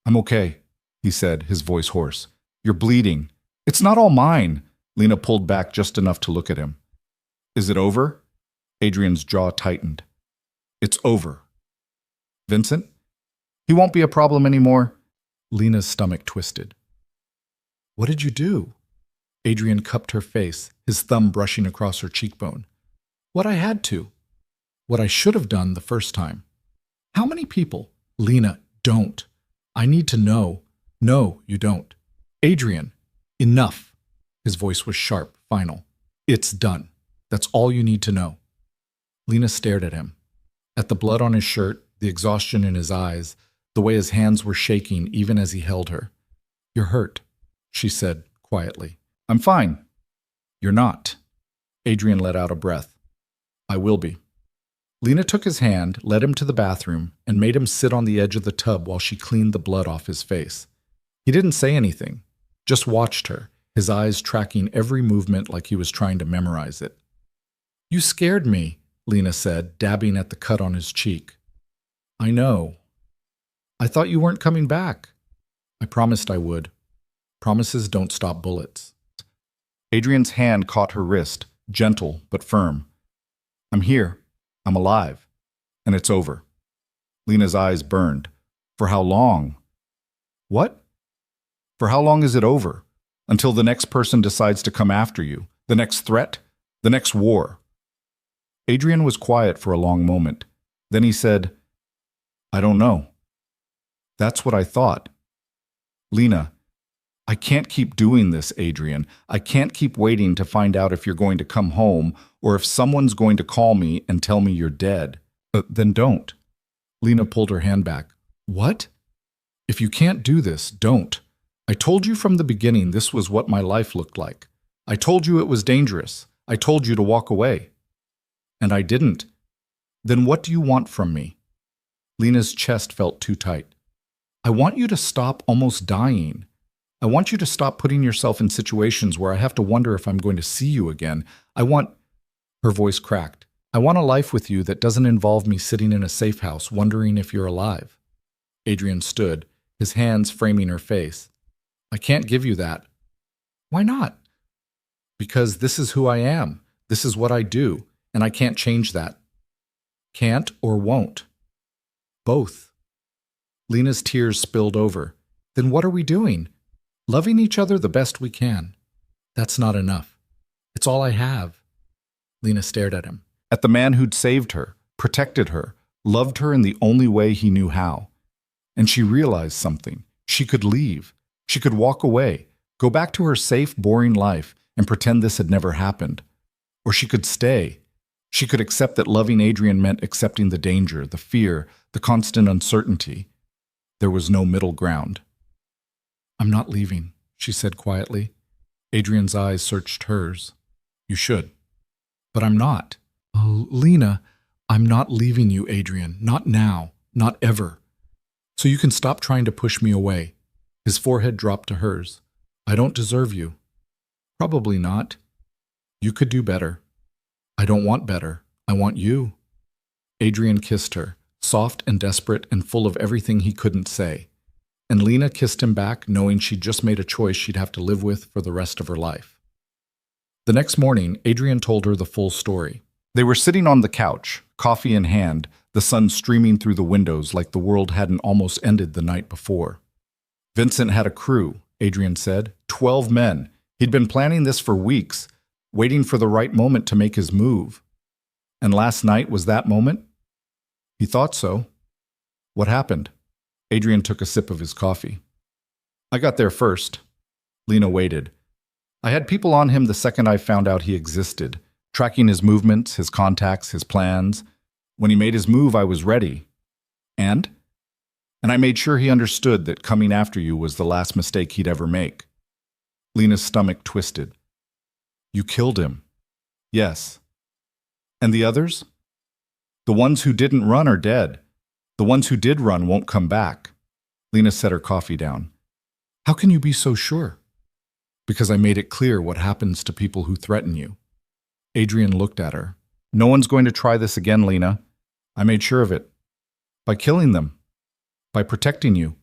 S1: "I'm okay," he said, his voice hoarse. "You're bleeding." "It's not all mine." Lena pulled back just enough to look at him. "Is it over?" Adrien's jaw tightened. "It's over." "Vincent? He won't be a problem anymore." Lena's stomach twisted. "What did you do?" Adrien cupped her face, his thumb brushing across her cheekbone. "What I had to. What I should have done the first time." "How many people?" "Lena, don't. I need to know." "No, you don't." "Adrien, enough." His voice was sharp, final. "It's done. That's all you need to know." Lena stared at him. At the blood on his shirt, the exhaustion in his eyes, the way his hands were shaking even as he held her. "You're hurt," she said quietly. "I'm fine." "You're not." Adrien let out a breath. "I will be." Lena took his hand, led him to the bathroom, and made him sit on the edge of the tub while she cleaned the blood off his face. He didn't say anything, just watched her, his eyes tracking every movement like he was trying to memorize it. "You scared me," Lena said, dabbing at the cut on his cheek. "I know. I thought you weren't coming back." "I promised I would. Promises don't stop bullets." Adrien's hand caught her wrist, gentle but firm. I'm here. I'm alive. And it's over. Lena's eyes burned. For how long? What? For how long is it over? Until the next person decides to come after you, the next threat, the next war. Adrien was quiet for a long moment. Then he said, I don't know. That's what I thought. Lena, I can't keep doing this, Adrien. I can't keep waiting to find out if you're going to come home or if someone's going to call me and tell me you're dead. Then don't. Lena pulled her hand back. What? If you can't do this, don't. I told you from the beginning this was what my life looked like. I told you it was dangerous. I told you to walk away. And I didn't. Then what do you want from me? Lena's chest felt too tight. I want you to stop almost dying. I want you to stop putting yourself in situations where I have to wonder if I'm going to see you again. Her voice cracked. I want a life with you that doesn't involve me sitting in a safe house wondering if you're alive. Adrien stood, his hands framing her face. I can't give you that. Why not? Because this is who I am. This is what I do, and I can't change that. Can't or won't. Both. Lena's tears spilled over. Then what are we doing? Loving each other the best we can. That's not enough. It's all I have. Lena stared at him. At the man who'd saved her, protected her, loved her in the only way he knew how. And she realized something. She could leave. She could walk away, go back to her safe, boring life, and pretend this had never happened. Or she could stay. She could accept that loving Adrien meant accepting the danger, the fear, the constant uncertainty. There was no middle ground. I'm not leaving, she said quietly. Adrien's eyes searched hers. You should. But I'm not. Oh, Lena, I'm not leaving you, Adrien. Not now. Not ever. So you can stop trying to push me away. His forehead dropped to hers. I don't deserve you. Probably not. You could do better. I don't want better. I want you. Adrien kissed her, soft and desperate and full of everything he couldn't say. And Lena kissed him back, knowing she'd just made a choice she'd have to live with for the rest of her life. The next morning, Adrien told her the full story. They were sitting on the couch, coffee in hand, the sun streaming through the windows like the world hadn't almost ended the night before. Vincent had a crew, Adrien said, 12 men. He'd been planning this for weeks, waiting for the right moment to make his move. And last night was that moment? He thought so. What happened? Adrien took a sip of his coffee. I got there first. Lena waited. I had people on him the second I found out he existed, tracking his movements, his contacts, his plans. When he made his move, I was ready. And I made sure he understood that coming after you was the last mistake he'd ever make. Lena's stomach twisted. You killed him. Yes. And the others? The ones who didn't run are dead. The ones who did run won't come back. Lena set her coffee down. How can you be so sure? Because I made it clear what happens to people who threaten you. Adrien looked at her. No one's going to try this again, Lena. I made sure of it. By killing them. By protecting you.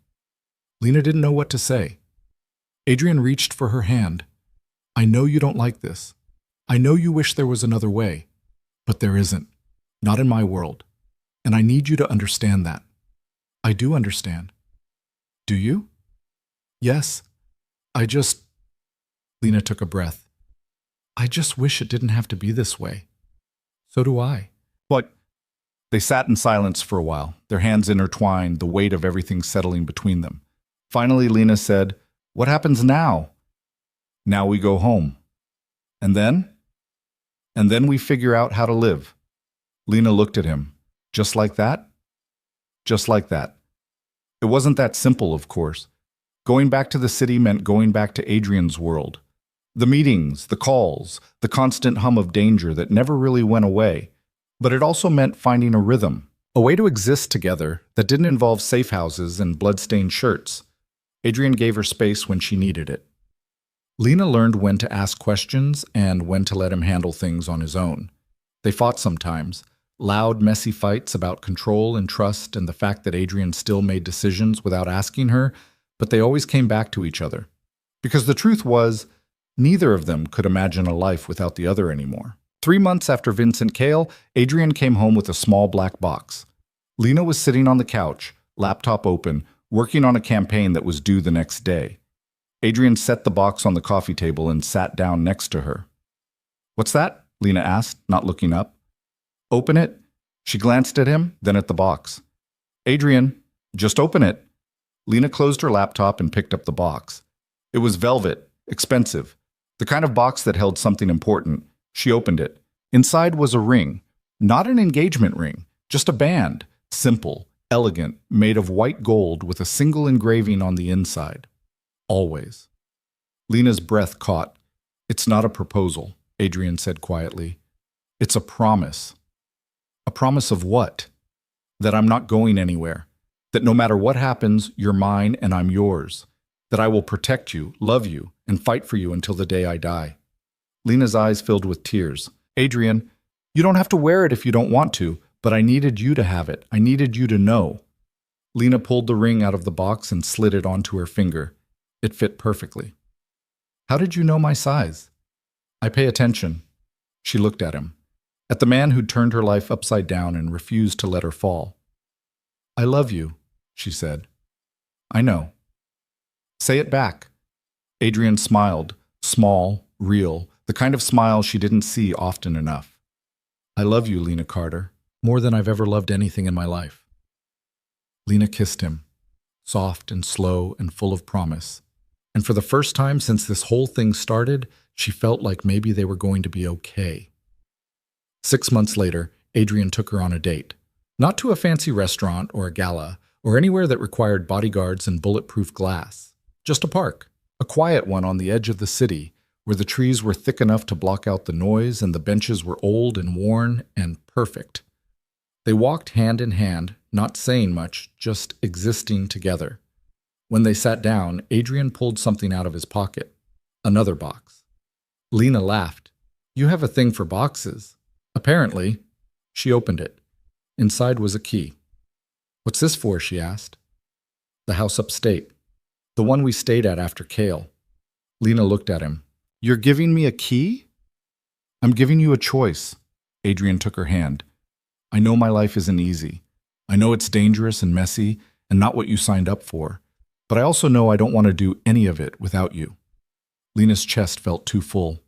S1: Lena didn't know what to say. Adrien reached for her hand. I know you don't like this. I know you wish there was another way. But there isn't. Not in my world. And I need you to understand that. I do understand. Do you? Yes. Lena took a breath. I just wish it didn't have to be this way. So do I. But they sat in silence for a while, their hands intertwined, the weight of everything settling between them. Finally, Lena said, What happens now? Now we go home. And then? And then we figure out how to live. Lena looked at him. Just like that? Just like that. It wasn't that simple, of course. Going back to the city meant going back to Adrien's world. The meetings, the calls, the constant hum of danger that never really went away. But it also meant finding a rhythm, a way to exist together that didn't involve safe houses and blood-stained shirts. Adrien gave her space when she needed it. Lena learned when to ask questions and when to let him handle things on his own. They fought sometimes, loud, messy fights about control and trust and the fact that Adrien still made decisions without asking her, but they always came back to each other. Because the truth was, Neither of them could imagine a life without the other anymore. 3 months after Vincent Kale, Adrien came home with a small black box. Lena was sitting on the couch, laptop open, working on a campaign that was due the next day. Adrien set the box on the coffee table and sat down next to her. "What's that?" Lena asked, not looking up. "Open it." She glanced at him, then at the box. "Adrien, just open it." Lena closed her laptop and picked up the box. It was velvet, expensive, the kind of box that held something important. She opened it. Inside was a ring, not an engagement ring, just a band, simple, elegant, made of white gold with a single engraving on the inside. Always. Lena's breath caught. "It's not a proposal," Adrien said quietly. "It's a promise." "A promise of what?" "That I'm not going anywhere. That no matter what happens, you're mine and I'm yours. That I will protect you, love you, and fight for you until the day I die." Lena's eyes filled with tears. "Adrien, you don't have to wear it if you don't want to, but I needed you to have it. I needed you to know." Lena pulled the ring out of the box and slid it onto her finger. It fit perfectly. "How did you know my size?" "I pay attention." She looked at him, at the man who'd turned her life upside down and refused to let her fall. "I love you," she said. "I know." "Say it back." Adrien smiled, small, real, the kind of smile she didn't see often enough. "I love you, Lena Carter, more than I've ever loved anything in my life." Lena kissed him, soft and slow and full of promise. And for the first time since this whole thing started, she felt like maybe they were going to be okay. 6 months later, Adrien took her on a date. Not to a fancy restaurant or a gala, or anywhere that required bodyguards and bulletproof glass. Just a park, a quiet one on the edge of the city, where the trees were thick enough to block out the noise and the benches were old and worn and perfect. They walked hand in hand, not saying much, just existing together. When they sat down, Adrien pulled something out of his pocket. Another box. Lena laughed. "You have a thing for boxes." "Apparently." She opened it. Inside was a key. "What's this for?" she asked. "The house upstate. The one we stayed at after Kale." Lena looked at him. "You're giving me a key?" "I'm giving you a choice." Adrien took her hand. "I know my life isn't easy. I know it's dangerous and messy and not what you signed up for. But I also know I don't want to do any of it without you." Lena's chest felt too full.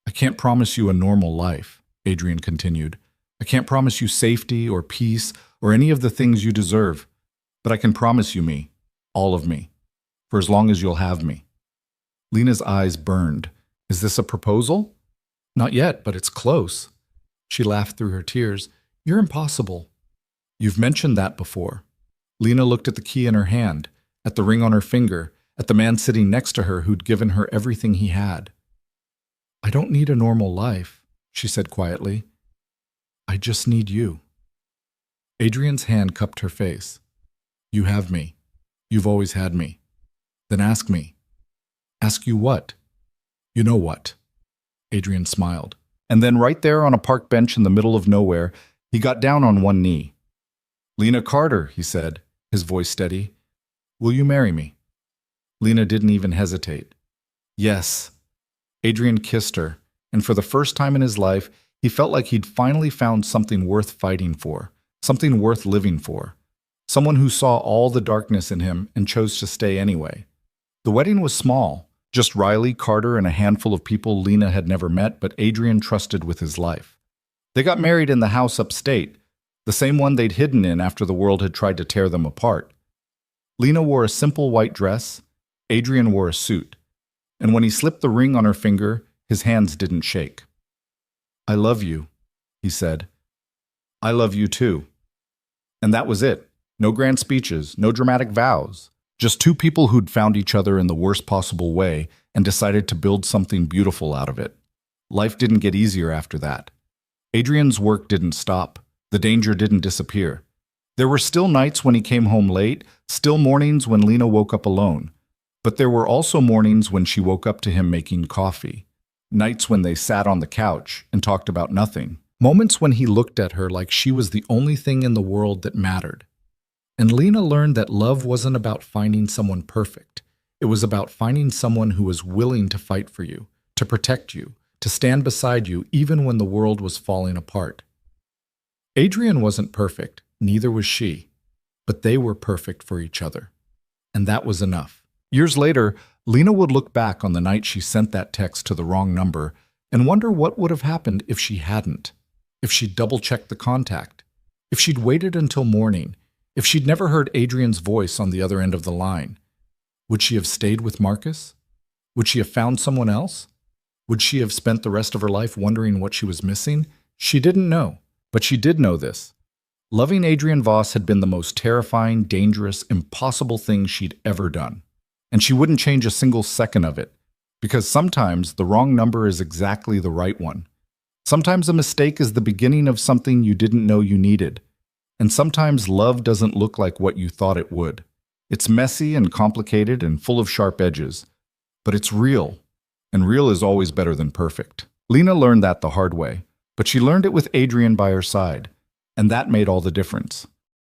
S1: "I can't promise you a normal life," Adrien continued. "I can't promise you safety or peace or any of the things you deserve. But I can promise you me, all of me, for as long as you'll have me." Lena's eyes burned. "Is this a proposal?" "Not yet, but it's close." She laughed through her tears. "You're impossible." "You've mentioned that before." Lena looked at the key in her hand, at the ring on her finger, at the man sitting next to her who'd given her everything he had. "I don't need a normal life," she said quietly. "I just need you." Adrien's hand cupped her face. "You have me. You've always had me. Then ask me." "Ask you what?" "You know what." Adrien smiled. And then right there on a park bench in the middle of nowhere, he got down on one knee. "Lena Carter," he said, his voice steady. "Will you marry me?" Lena didn't even hesitate. "Yes." Adrien kissed her, and for the first time in his life, he felt like he'd finally found something worth fighting for, something worth living for. Someone who saw all the darkness in him and chose to stay anyway. The wedding was small, just Riley, Carter, and a handful of people Lena had never met but Adrien trusted with his life. They got married in the house upstate, the same one they'd hidden in after the world had tried to tear them apart. Lena wore a simple white dress, Adrien wore a suit, and when he slipped the ring on her finger, his hands didn't shake. "I love you," he said. "I love you too." And that was it. No grand speeches, no dramatic vows. Just two people who'd found each other in the worst possible way and decided to build something beautiful out of it. Life didn't get easier after that. Adrien's work didn't stop. The danger didn't disappear. There were still nights when he came home late, still mornings when Lena woke up alone. But there were also mornings when she woke up to him making coffee. Nights when they sat on the couch and talked about nothing. Moments when he looked at her like she was the only thing in the world that mattered. And Lena learned that love wasn't about finding someone perfect. It was about finding someone who was willing to fight for you, to protect you, to stand beside you even when the world was falling apart. Adrien wasn't perfect, neither was she, but they were perfect for each other. And that was enough. Years later, Lena would look back on the night she sent that text to the wrong number and wonder what would have happened if she hadn't, if she'd double-checked the contact, if she'd waited until morning, if she'd never heard Adrien's voice on the other end of the line. Would she have stayed with Marcus? Would she have found someone else? Would she have spent the rest of her life wondering what she was missing? She didn't know, but she did know this. Loving Adrien Voss had been the most terrifying, dangerous, impossible thing she'd ever done. And she wouldn't change a single second of it, because sometimes the wrong number is exactly the right one. Sometimes a mistake is the beginning of something you didn't know you needed. And sometimes love doesn't look like what you thought it would. It's messy and complicated and full of sharp edges. But it's real, and real is always better than perfect. Lena learned that the hard way, but she learned it with Adrien by her side, and that made all the difference.